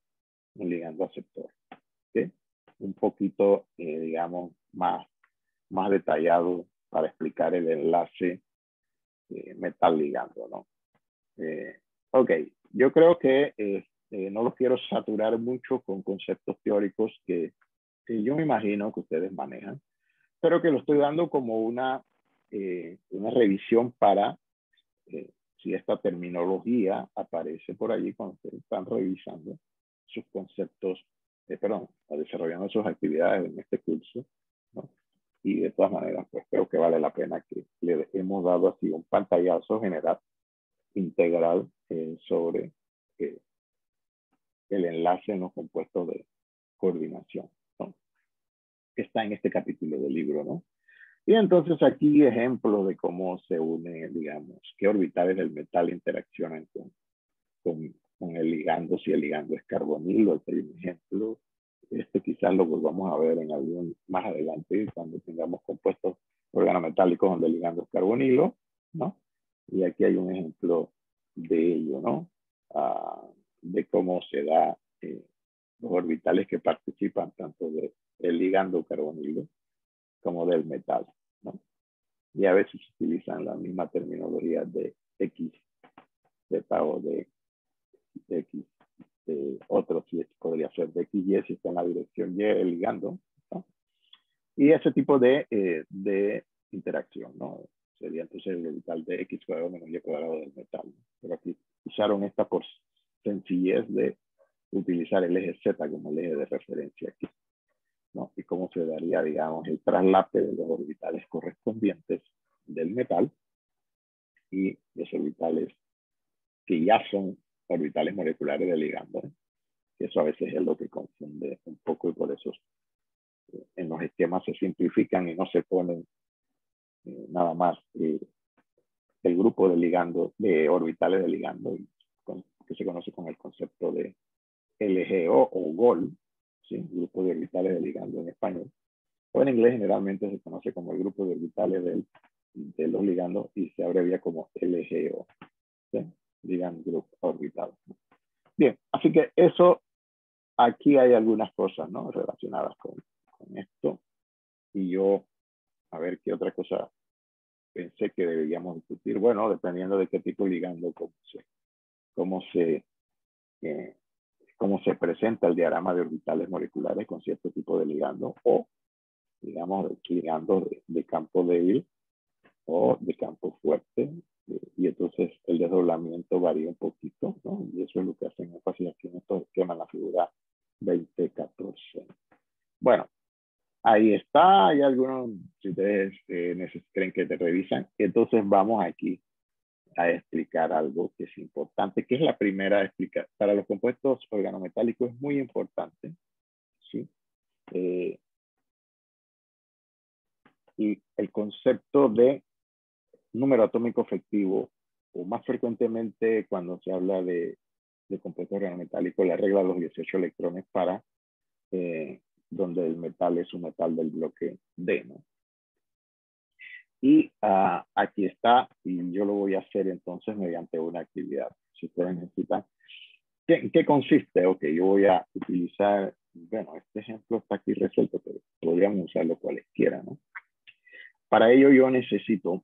un ligando aceptor. ¿Okay? Un poquito, digamos, más detallado para explicar el enlace metal ligando, ¿no? Ok, yo creo que no los quiero saturar mucho con conceptos teóricos que yo me imagino que ustedes manejan, pero que lo estoy dando como una revisión para si esta terminología aparece por allí cuando ustedes están revisando sus conceptos, perdón, desarrollando sus actividades en este curso, ¿no? Y de todas maneras, pues creo que vale la pena que le hemos dado así un pantallazo general, integral, sobre el enlace en los compuestos de coordinación, ¿no? Que está en este capítulo del libro, ¿no? Y entonces aquí ejemplos de cómo se une, digamos, qué orbitales del metal interaccionan con el ligando, si el ligando es carbonilo. Este hay un ejemplo. Quizás lo volvamos a ver en algún más adelante, cuando tengamos compuestos organometálicos donde el ligando es carbonilo, ¿no? Y aquí hay un ejemplo de ello, ¿no? De cómo se da los orbitales que participan tanto del ligando carbonilo como del metal, ¿no? Y a veces se utilizan la misma terminología de X, Z o de X. Otro sí podría ser de XY si está en la dirección Y, el ligando, ¿no? Y ese tipo de interacción, ¿no? Sería entonces el orbital de X cuadrado menos Y cuadrado del metal, ¿no? Pero aquí usaron esta por sencillez de utilizar el eje Z como el eje de referencia aquí, ¿no? Y cómo se daría, digamos, el traslape de los orbitales correspondientes del metal y los orbitales que ya son orbitales moleculares del ligando, ¿no? Eso a veces es lo que confunde un poco y por eso en los esquemas se simplifican y no se ponen nada más el grupo de ligando, de orbitales de ligando, que se conoce con el concepto de LGO o GOL, ¿sí? Grupo de orbitales de ligando en español. O en inglés generalmente se conoce como el grupo de orbitales de los ligandos y se abrevia como LGO, ¿sí? Ligand Group Orbital. Bien, así que eso, aquí hay algunas cosas, ¿no? Relacionadas con esto. Y yo, a ver qué otra cosa pensé que deberíamos discutir. Bueno, dependiendo de qué tipo de ligando, cómo se presenta el diagrama de orbitales moleculares con cierto tipo de ligando, o digamos ligando de campo débil o de campo fuerte, y entonces el desdoblamiento varía un poquito, ¿no? Y eso es lo que hacen énfasis aquí en estos esquemas, en la figura 2014. Bueno, ahí está. Hay algunos, si ustedes creen que te revisan, entonces vamos aquí a explicar algo que es importante, que es la primera explicación. Para los compuestos organometálicos es muy importante, ¿sí? Y el concepto de número atómico efectivo, o más frecuentemente cuando se habla de compuestos organometálicos, la regla de los 18 electrones para donde el metal es un metal del bloque D, ¿no? Y aquí está, y yo lo voy a hacer entonces mediante una actividad. Si ustedes necesitan, ¿qué consiste? Ok, yo voy a utilizar, bueno, este ejemplo está aquí resuelto, pero podríamos usarlo cualesquiera, ¿no? Para ello yo necesito,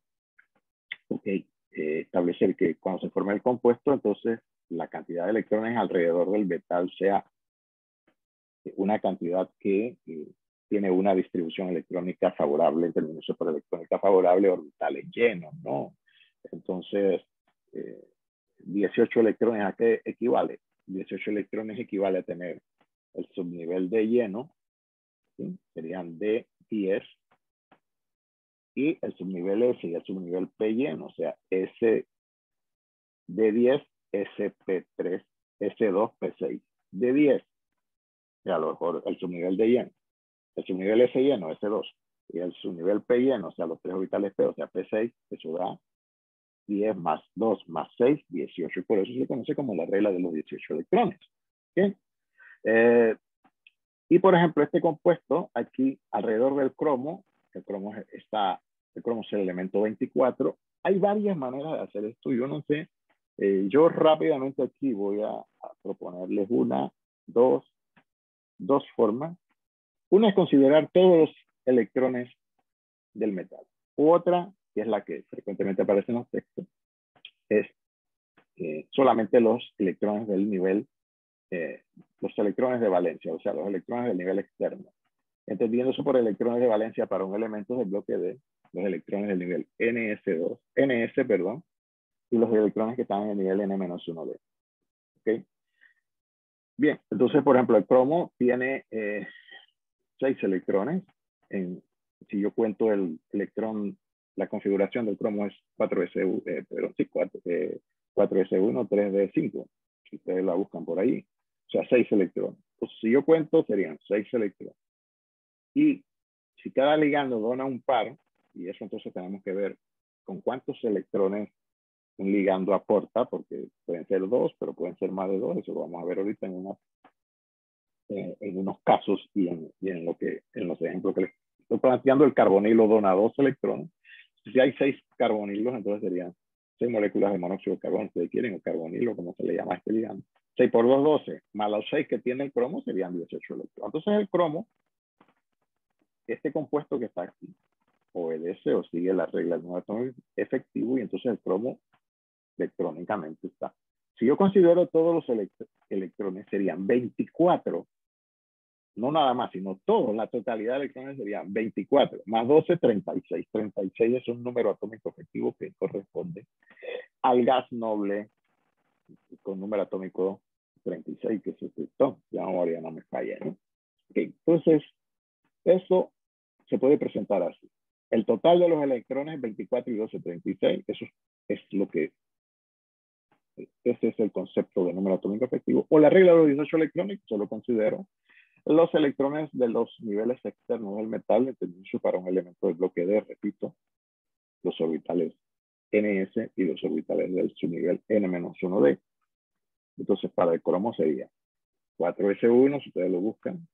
establecer que cuando se forma el compuesto, entonces la cantidad de electrones alrededor del metal sea una cantidad que tiene una distribución electrónica favorable, en términos de superelectrónica favorable, orbitales llenos, ¿no? Entonces, 18 electrones, ¿a qué equivale? 18 electrones equivale a tener el subnivel de lleno, ¿sí? Serían D10, y el subnivel S y el subnivel P lleno, o sea, S D10, SP3, S2, P6, D10, y a lo mejor el subnivel de lleno, el subnivel S lleno, S2, y el subnivel P lleno, o sea, los tres orbitales P, o sea, P6, eso da 10 más 2 más 6, 18, y por eso se conoce como la regla de los 18 electrones. ¿Okay? Y por ejemplo, este compuesto aquí alrededor del cromo, el cromo es el elemento 24, hay varias maneras de hacer esto. Yo no sé, yo rápidamente aquí voy a proponerles dos formas. Una es considerar todos los electrones del metal. Otra que es la que frecuentemente aparece en los textos, es solamente los electrones del nivel, los electrones de valencia, o sea, los electrones del nivel externo. Entendiéndose por electrones de valencia para un elemento del bloque D, los electrones del nivel NS, perdón, y los electrones que están en el nivel N-1D. ¿Okay? Bien, entonces, por ejemplo, el cromo tiene 6 electrones. Si yo cuento el electrón, la configuración del cromo es 4S1, 3D5, si ustedes la buscan por ahí. O sea, 6 electrones. Entonces, si yo cuento, serían 6 electrones. Y si cada ligando dona un par, y eso entonces tenemos que ver con cuántos electrones un ligando aporta, porque pueden ser 2, pero pueden ser más de 2. Eso lo vamos a ver ahorita en unos casos y en los ejemplos que les estoy planteando. El carbonilo dona 2 electrones. Si hay 6 carbonilos, entonces serían 6 moléculas de monóxido de carbono, si quieren, o carbonilo, como se le llama a este ligando. 6 por 2, 12, más los 6 que tiene el cromo serían 18 electrones. Entonces el cromo, este compuesto que está aquí, obedece o sigue la regla del número atómico efectivo, y entonces el cromo electrónicamente está. Si yo considero todos los electrones, serían 24, no nada más, sino todos, la totalidad de electrones serían 24, más 12, 36. 36 es un número atómico efectivo que corresponde al gas noble con número atómico 36, que es el criptón. Ya memoria no me falla, ¿no? Okay. Entonces, eso se puede presentar así. El total de los electrones, 24 y 12, 36. Eso es lo que, ese es el concepto de número atómico efectivo. O la regla de los 18 electrones, solo considero los electrones de los niveles externos del metal, entendido para un elemento del bloque D, repito, los orbitales NS y los orbitales del subnivel N-1D. Entonces, para el cromo sería 4S1, si ustedes lo buscan,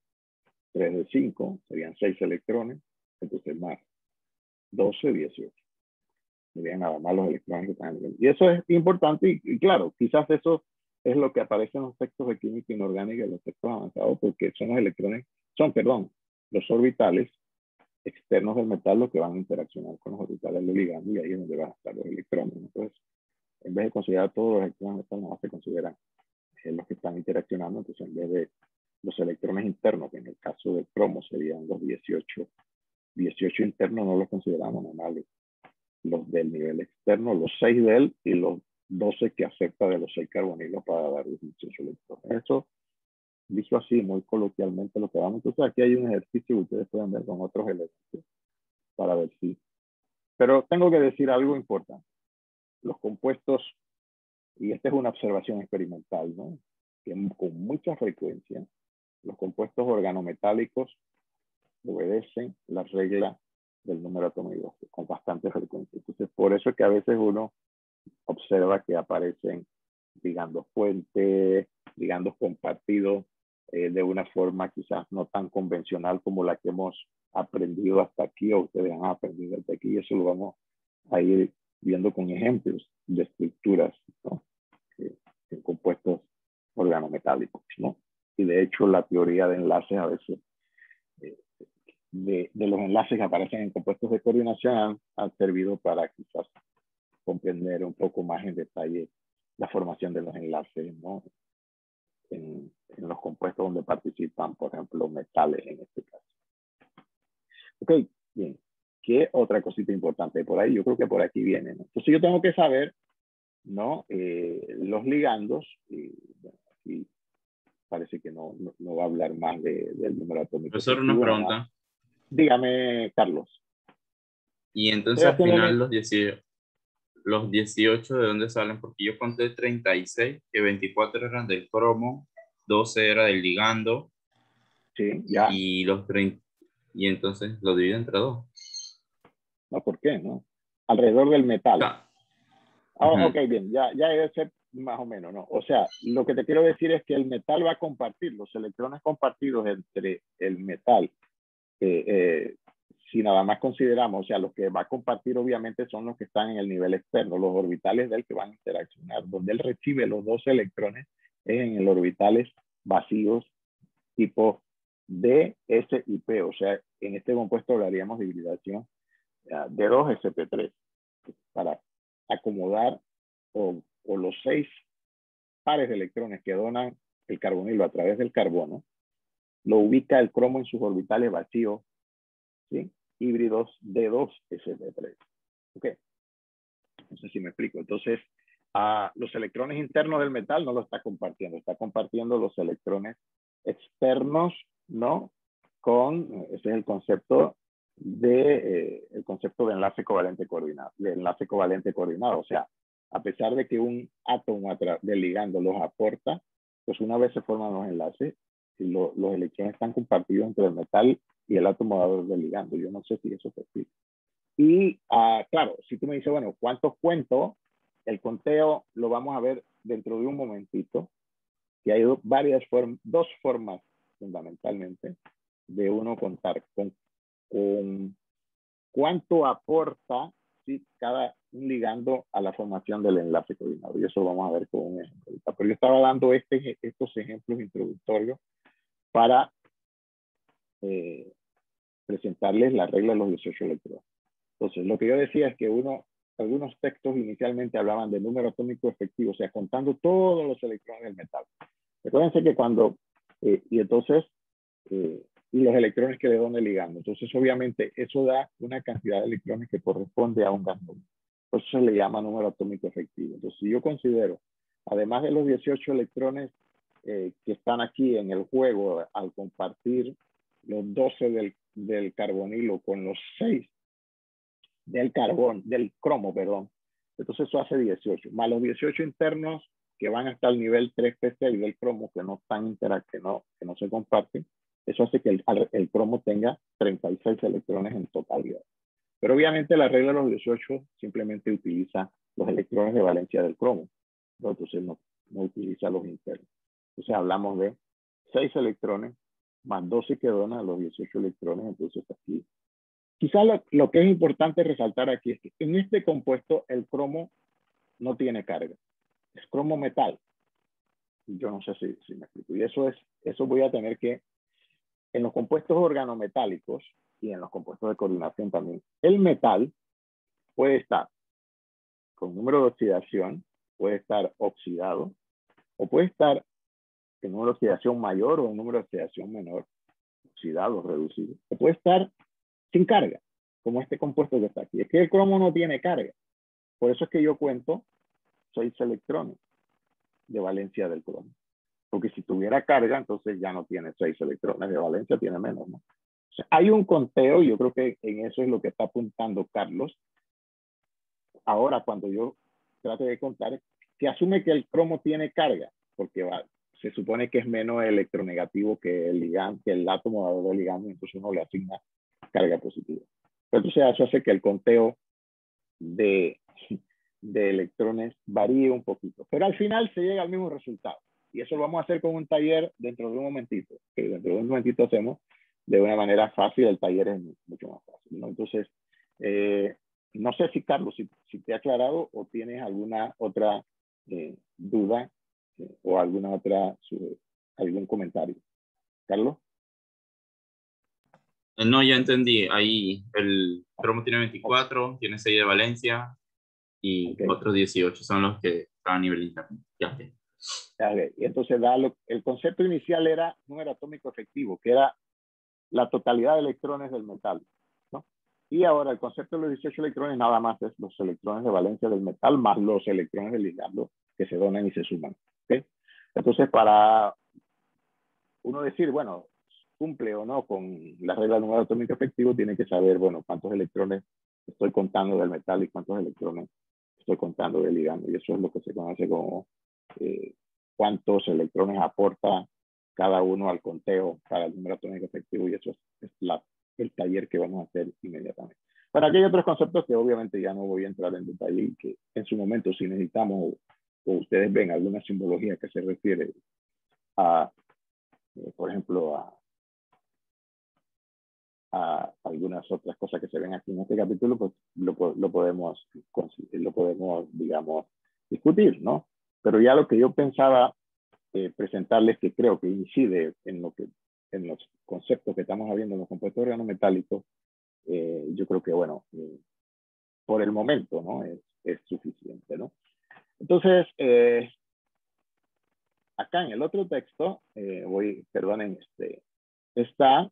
3D5, serían 6 electrones, entonces más 12, 18. Serían nada más los electrones que están en el nivel. Y eso es importante, y claro, quizás eso es lo que aparece en los textos de química inorgánica y los textos avanzados, porque son los electrones, los orbitales externos del metal los que van a interaccionar con los orbitales del ligando, y ahí es donde van a estar los electrones. Entonces, en vez de considerar todos los electrones del metal, no se consideran los que están interaccionando. Entonces, en vez de los electrones internos, que en el caso del cromo serían los 18 internos, no los consideramos normales. Los del nivel externo, los 6 de él y los 12 que acepta de los 6 carbonilos para dar 18 electrones. Eso, dicho así, muy coloquialmente lo que vamos. Entonces, aquí hay un ejercicio que ustedes pueden ver con otros elementos para ver si. Pero tengo que decir algo importante. Los compuestos, y esta es una observación experimental, ¿no? Que con mucha frecuencia, los compuestos organometálicos obedecen la regla del número atómico con bastante frecuencia. Entonces, por eso es que a veces uno observa que aparecen ligandos puentes, ligandos compartidos de una forma quizás no tan convencional como la que hemos aprendido hasta aquí, o ustedes han aprendido hasta aquí, y eso lo vamos a ir viendo con ejemplos de estructuras, ¿no? En compuestos organometálicos, ¿no? Y de hecho la teoría de enlaces a veces de los enlaces que aparecen en compuestos de coordinación han servido para quizás comprender un poco más en detalle la formación de los enlaces, ¿no? En los compuestos donde participan, por ejemplo, metales en este caso. Ok, bien. ¿Qué otra cosita importante hay por ahí? Yo creo que por aquí viene, ¿no? Entonces yo tengo que saber, ¿no? Los ligandos, y bueno, aquí parece que no va a hablar más del número atómico. Profesor, una pregunta. Dígame, Carlos. Y entonces al final los 18, ¿de dónde salen? Porque yo conté 36, que 24 eran del cromo, 12 era del ligando. Sí, ya. Y los 30, y entonces lo divide entre 2. No, ¿por qué? No. Alrededor del metal. Ok, bien, ya debe ser más o menos, ¿no? O sea, lo que te quiero decir es que el metal va a compartir, los electrones compartidos entre el metal, si nada más consideramos, o sea, los que va a compartir obviamente son los que están en el nivel externo, los orbitales del que van a interaccionar. Donde él recibe los 2 electrones es en el orbitales vacíos tipo D, S y P. O sea, en este compuesto hablaríamos de hibridación de 2sp3. para acomodar o los 6 pares de electrones que donan el carbonilo a través del carbono, lo ubica el cromo en sus orbitales vacíos, ¿sí? Híbridos D2sp3. ¿Ok? No sé si me explico. Entonces, los electrones internos del metal no lo está compartiendo los electrones externos, ¿no? Ese es el concepto de enlace covalente coordinado, o sea, a pesar de que un átomo del ligando los aporta, pues una vez se forman los enlaces, y los electrones están compartidos entre el metal y el átomo dador del ligando. Yo no sé si eso te explica. Y claro, si tú me dices, bueno, ¿cuántos cuento? El conteo lo vamos a ver dentro de un momentito, que hay dos formas fundamentalmente de uno contar con cuánto aporta, ¿sí? Cada un ligando a la formación del enlace coordinado. Y eso lo vamos a ver con un ejemplo. Pero yo estaba dando estos ejemplos introductorios para presentarles la regla de los 18 electrones. Entonces, lo que yo decía es que algunos textos inicialmente hablaban de número atómico efectivo, o sea, contando todos los electrones del metal. Recuérdense que y los electrones que le dan el ligando. Entonces, obviamente, eso da una cantidad de electrones que corresponde a un gas noble. Por eso se le llama número atómico efectivo. Entonces, si yo considero, además de los 18 electrones que están aquí en el juego, al compartir los 12 del carbonilo con los 6 del cromo, perdón. Entonces eso hace 18, más los 18 internos que van hasta el nivel 3p6 del cromo, que no están que no se comparten. Eso hace que el cromo tenga 36 electrones en totalidad. Pero obviamente la regla de los 18 simplemente utiliza los electrones de valencia del cromo, ¿no? Entonces no utiliza los internos. Entonces hablamos de 6 electrones más 12 que donan los 18 electrones. Entonces aquí quizá lo que es importante resaltar aquí es que en este compuesto el cromo no tiene carga. Es cromo metal. Yo no sé si me explico. Y eso voy a tener que, en los compuestos organometálicos y en los compuestos de coordinación también, el metal puede estar con número de oxidación, puede estar oxidado, o puede estar en número de oxidación mayor o en número de oxidación menor, oxidado, reducido. O puede estar sin carga, como este compuesto que está aquí. Es que el cromo no tiene carga. Por eso es que yo cuento 6 electrones de valencia del cromo. Porque si tuviera carga, entonces ya no tiene 6 electrones de valencia, tiene menos, ¿no? O sea, hay un conteo, y yo creo que en eso es lo que está apuntando Carlos. Ahora, cuando yo trate de contar, que asume que el cromo tiene carga, porque se supone que es menos electronegativo que el ligando, que el átomo dador del ligando, entonces uno le asigna carga positiva. Pero entonces eso hace que el conteo de electrones varíe un poquito. Pero al final se llega al mismo resultado. Y eso lo vamos a hacer con un taller dentro de un momentito. Que dentro de un momentito hacemos de una manera fácil. El taller es mucho más fácil, ¿no? Entonces, no sé si Carlos, si te ha aclarado o tienes alguna otra duda o algún comentario. Carlos. No, ya entendí. Ahí el cromo tiene 24, tiene 6 de valencia y otros 18 son los que están a nivel interno. Ya. Y entonces el concepto inicial era número atómico efectivo, que era la totalidad de electrones del metal, ¿no? Y ahora el concepto de los 18 electrones nada más es los electrones de valencia del metal más los electrones del ligando que se donan y se suman. ¿Okay? Entonces, para uno decir, bueno, cumple o no con la regla del número atómico efectivo, tiene que saber, bueno, cuántos electrones estoy contando del metal y cuántos electrones estoy contando del ligando. Y eso es lo que se conoce como cuántos electrones aporta cada uno al conteo para el número atómico efectivo, y eso es el taller que vamos a hacer inmediatamente. Para aquellos otros conceptos que obviamente ya no voy a entrar en detalle y que en su momento si necesitamos o ustedes ven alguna simbología que se refiere a, por ejemplo, a algunas otras cosas que se ven aquí en este capítulo, pues lo podemos, digamos, discutir, ¿no? Pero ya lo que yo pensaba presentarles, que creo que incide en los conceptos que estamos viendo en los compuestos organometálicos, yo creo que, bueno, por el momento, ¿no? Es suficiente, ¿no? Entonces, acá en el otro texto, perdonen, está,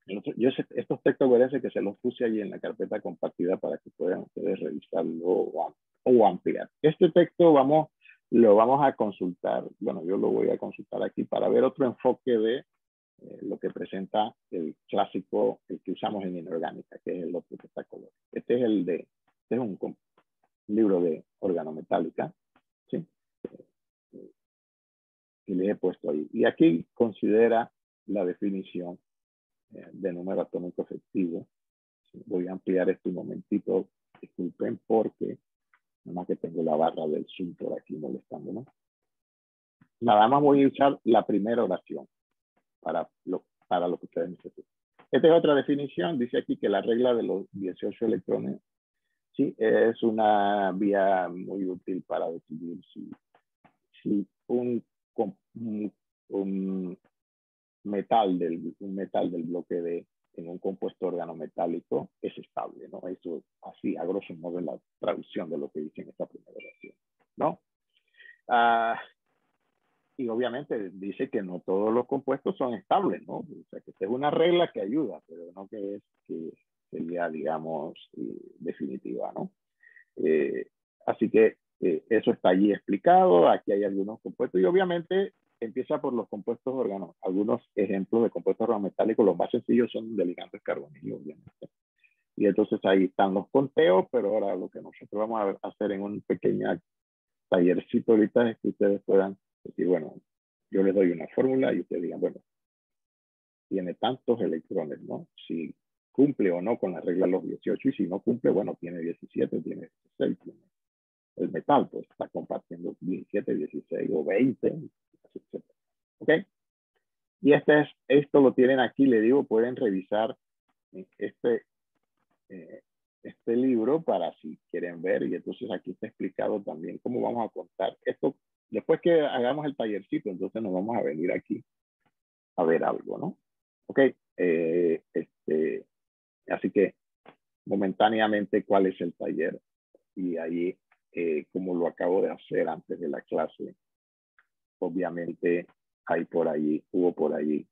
estos textos parece que se los puse allí en la carpeta compartida para que puedan ustedes revisarlo o ampliar. Este texto lo vamos a consultar, bueno, yo lo voy a consultar aquí para ver otro enfoque de lo que presenta el clásico, el que usamos en inorgánica, que es el otro que está a color. Este es un libro de organometálica, ¿sí? Y le he puesto ahí. Y aquí considera la definición de número atómico efectivo. Voy a ampliar esto un momentito, disculpen, porque nada más que tengo la barra del Zoom por aquí molestándome. Nada más voy a usar la primera oración para lo que ustedes necesitan. Esta es otra definición, dice aquí que la regla de los 18 electrones, sí, es una vía muy útil para decidir si un metal del bloque D en un compuesto organometálico es estable, ¿no? Eso así, a grosso modo, es la traducción de lo que dice en esta primera oración, ¿no? Y obviamente dice que no todos los compuestos son estables, ¿no? O sea, que esta es una regla que ayuda, pero no que sería, digamos, definitiva, ¿no? Así que eso está allí explicado. Aquí hay algunos compuestos y obviamente empieza por los compuestos algunos ejemplos de compuestos organometálicos. Los más sencillos son de ligandos carbonilo, obviamente. Y entonces ahí están los conteos, pero ahora lo que nosotros vamos a hacer en un pequeño tallercito ahorita es que ustedes puedan decir, bueno, yo les doy una fórmula y ustedes digan, bueno, tiene tantos electrones, ¿no? Si cumple o no con la regla de los 18 y si no cumple, bueno, tiene 17, tiene 16, tiene el metal, pues está compartiendo 17, 16 o 20, etc. ¿Ok? Y esto lo tienen aquí, le digo, pueden revisar este libro para si quieren ver, y entonces aquí está explicado también cómo vamos a contar esto. Después que hagamos el tallercito, entonces nos vamos a venir aquí a ver algo, ¿no? Ok, así que momentáneamente cuál es el taller y ahí como lo acabo de hacer antes de la clase, obviamente hubo por ahí,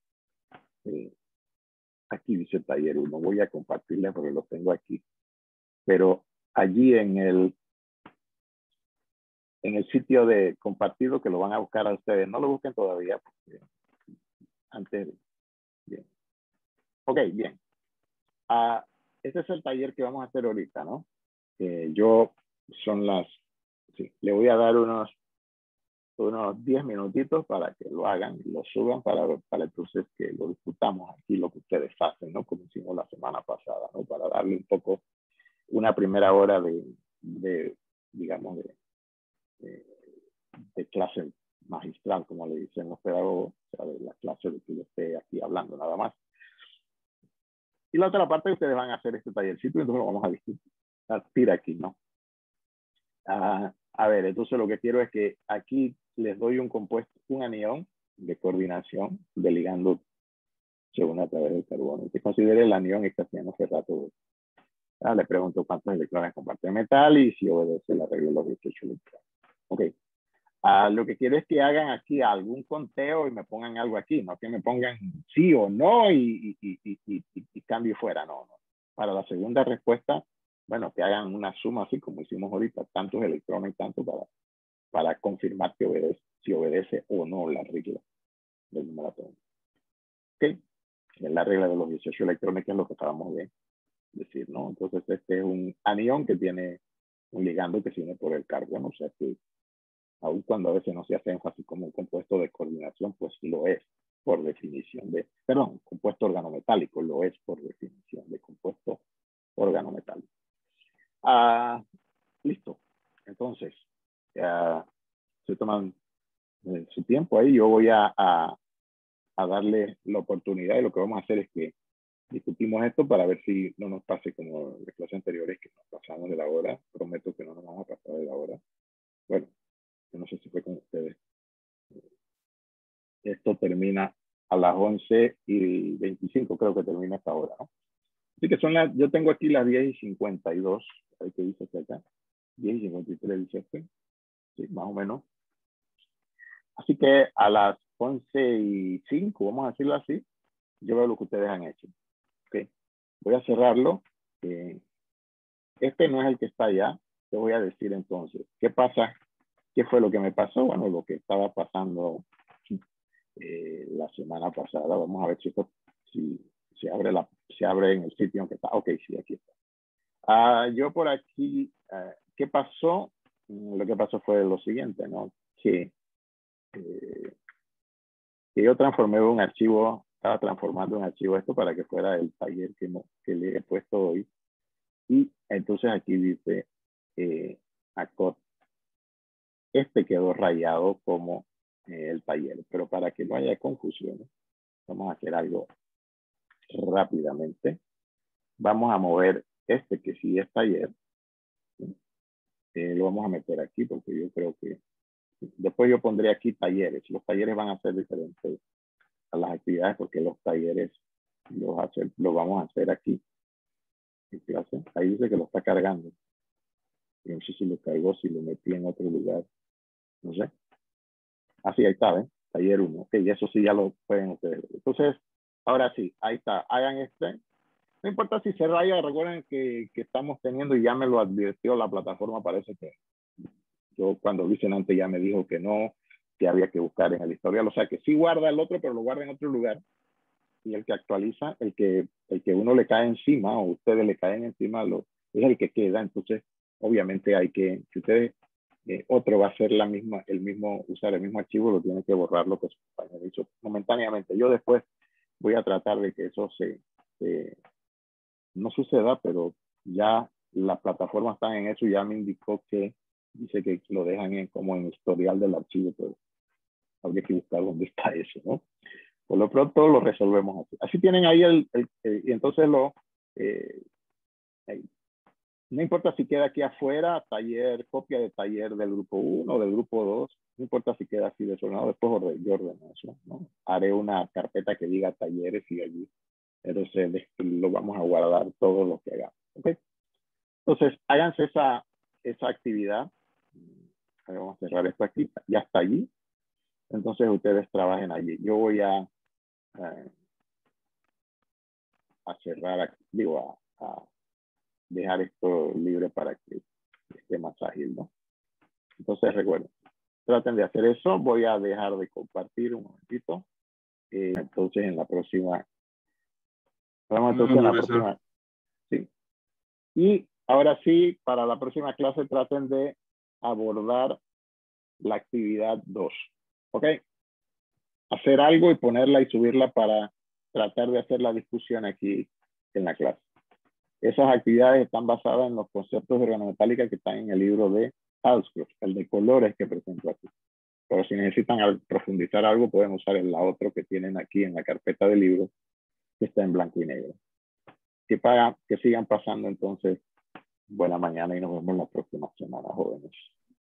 aquí dice taller 1, voy a compartirle porque lo tengo aquí, pero allí en el sitio de compartido que lo van a buscar a ustedes, no lo busquen todavía porque antes, bien. Ok, bien. Este es el taller que vamos a hacer ahorita, ¿no? Le voy a dar unos 10 minutitos para que lo hagan y lo suban para entonces que lo discutamos aquí, lo que ustedes hacen, ¿no? Como hicimos la semana pasada, ¿no? Para darle un poco una primera hora digamos, de clase magistral, como le dicen los pedagogos, o sea, de la clase de que yo esté aquí hablando nada más. Y la otra parte, ustedes van a hacer este tallercito y entonces lo vamos a discutir aquí, ¿no? A ver, entonces lo que quiero es que aquí les doy un anión de coordinación de ligando según a través del carbono. Que considere el anión Hexaciano Ferrato. Le pregunto cuántos electrones comparte el metal y si obedece la regla de los 18 electrones. Ok. Lo que quiero es que hagan aquí algún conteo y me pongan algo aquí, no que me pongan sí o no y cambio fuera, no. Para la segunda respuesta, bueno, que hagan una suma así como hicimos ahorita, tantos electrones y tanto para confirmar que si obedece o no la regla del número atómico. ¿Ok? Es la regla de los 18 electrones, que es lo que acabamos de decir, ¿no? Entonces este es un anión que tiene un ligando que se une por el carbono, o sea que aun cuando a veces no se hace énfasis como un compuesto de coordinación, pues lo es por definición compuesto organometálico, lo es por definición de compuesto organometálico. Listo. Entonces, se toman su tiempo ahí. Yo voy a darle la oportunidad y lo que vamos a hacer es que discutimos esto para ver si no nos pase como las clases anteriores que nos pasamos de la hora. Prometo que no nos vamos a pasar de la hora. Bueno, yo no sé si fue con ustedes. Esto termina a las 11:25, creo que termina esta hora, ¿no? Así que yo tengo aquí las 10:52. A ver qué dice acá. 10:53 dice este. Sí, más o menos. Así que a las 11:05, vamos a decirlo así, yo veo lo que ustedes han hecho. Okay. Voy a cerrarlo. Este no es el que está allá. Te voy a decir entonces, ¿qué pasa? ¿Qué fue lo que me pasó? Bueno, lo que estaba pasando la semana pasada. Vamos a ver si esto se abre en el sitio en que está. Ok, sí, aquí está. Yo por aquí, ¿qué pasó? Lo que pasó fue lo siguiente, ¿no? Que yo transformé un archivo, estaba transformando un archivo esto para que fuera el taller que le he puesto hoy. Y entonces aquí dice ACOT. Este quedó rayado como el taller, pero para que no haya confusiones, vamos a hacer algo rápidamente. Vamos a mover este que sí es taller. Lo vamos a meter aquí porque yo creo que después yo pondré aquí talleres. Los talleres van a ser diferentes a las actividades porque los talleres los vamos a hacer aquí en clase. Ahí dice que lo está cargando. No sé si lo cargó, si lo metí en otro lugar. No sé. Así, ahí está, ¿ven? Taller 1. Ok, y eso sí ya lo pueden ustedes ver. Entonces, ahora sí, ahí está. Hagan este. No importa si se raya, recuerden que estamos teniendo, y ya me lo advirtió la plataforma, parece que yo cuando dicen antes ya me dijo que no, que había que buscar en el historial. O sea, que sí guarda el otro, pero lo guarda en otro lugar. Y el que actualiza, el que uno le cae encima o ustedes le caen encima, es el que queda. Entonces, obviamente hay que, si ustedes, otro va a hacer usar el mismo archivo, lo tiene que borrar lo que su compañero hizo momentáneamente. Yo después voy a tratar de que eso no suceda, pero ya la plataforma está en eso, ya me indicó que dice que lo dejan como en historial del archivo, pero habría que buscar dónde está eso, ¿no? Por lo pronto lo resolvemos así. Así tienen ahí y entonces no importa si queda aquí afuera, copia de taller del grupo 1 o del grupo 2, no importa si queda así desordenado, después yo ordeno eso, ¿no? Haré una carpeta que diga talleres y allí, entonces lo vamos a guardar todo lo que hagamos, ¿ok? Entonces, háganse esa actividad. Vamos a cerrar esto aquí, ya está allí. Entonces, ustedes trabajen allí. Yo voy a cerrar, a dejar esto libre para que esté más ágil, ¿no? Entonces, recuerden, traten de hacer eso. Voy a dejar de compartir un momentito. Entonces, en la próxima. Sí. Y ahora sí, para la próxima clase, traten de abordar la actividad 2. ¿Ok? Hacer algo y ponerla y subirla para tratar de hacer la discusión aquí en la clase. Esas actividades están basadas en los conceptos de organometálica que están en el libro de Halscroft, el de colores que presento aquí. Pero si necesitan profundizar algo, pueden usar el otro que tienen aquí en la carpeta de libros, que está en blanco y negro. Que sigan pasando entonces buena mañana y nos vemos la próxima semana, jóvenes.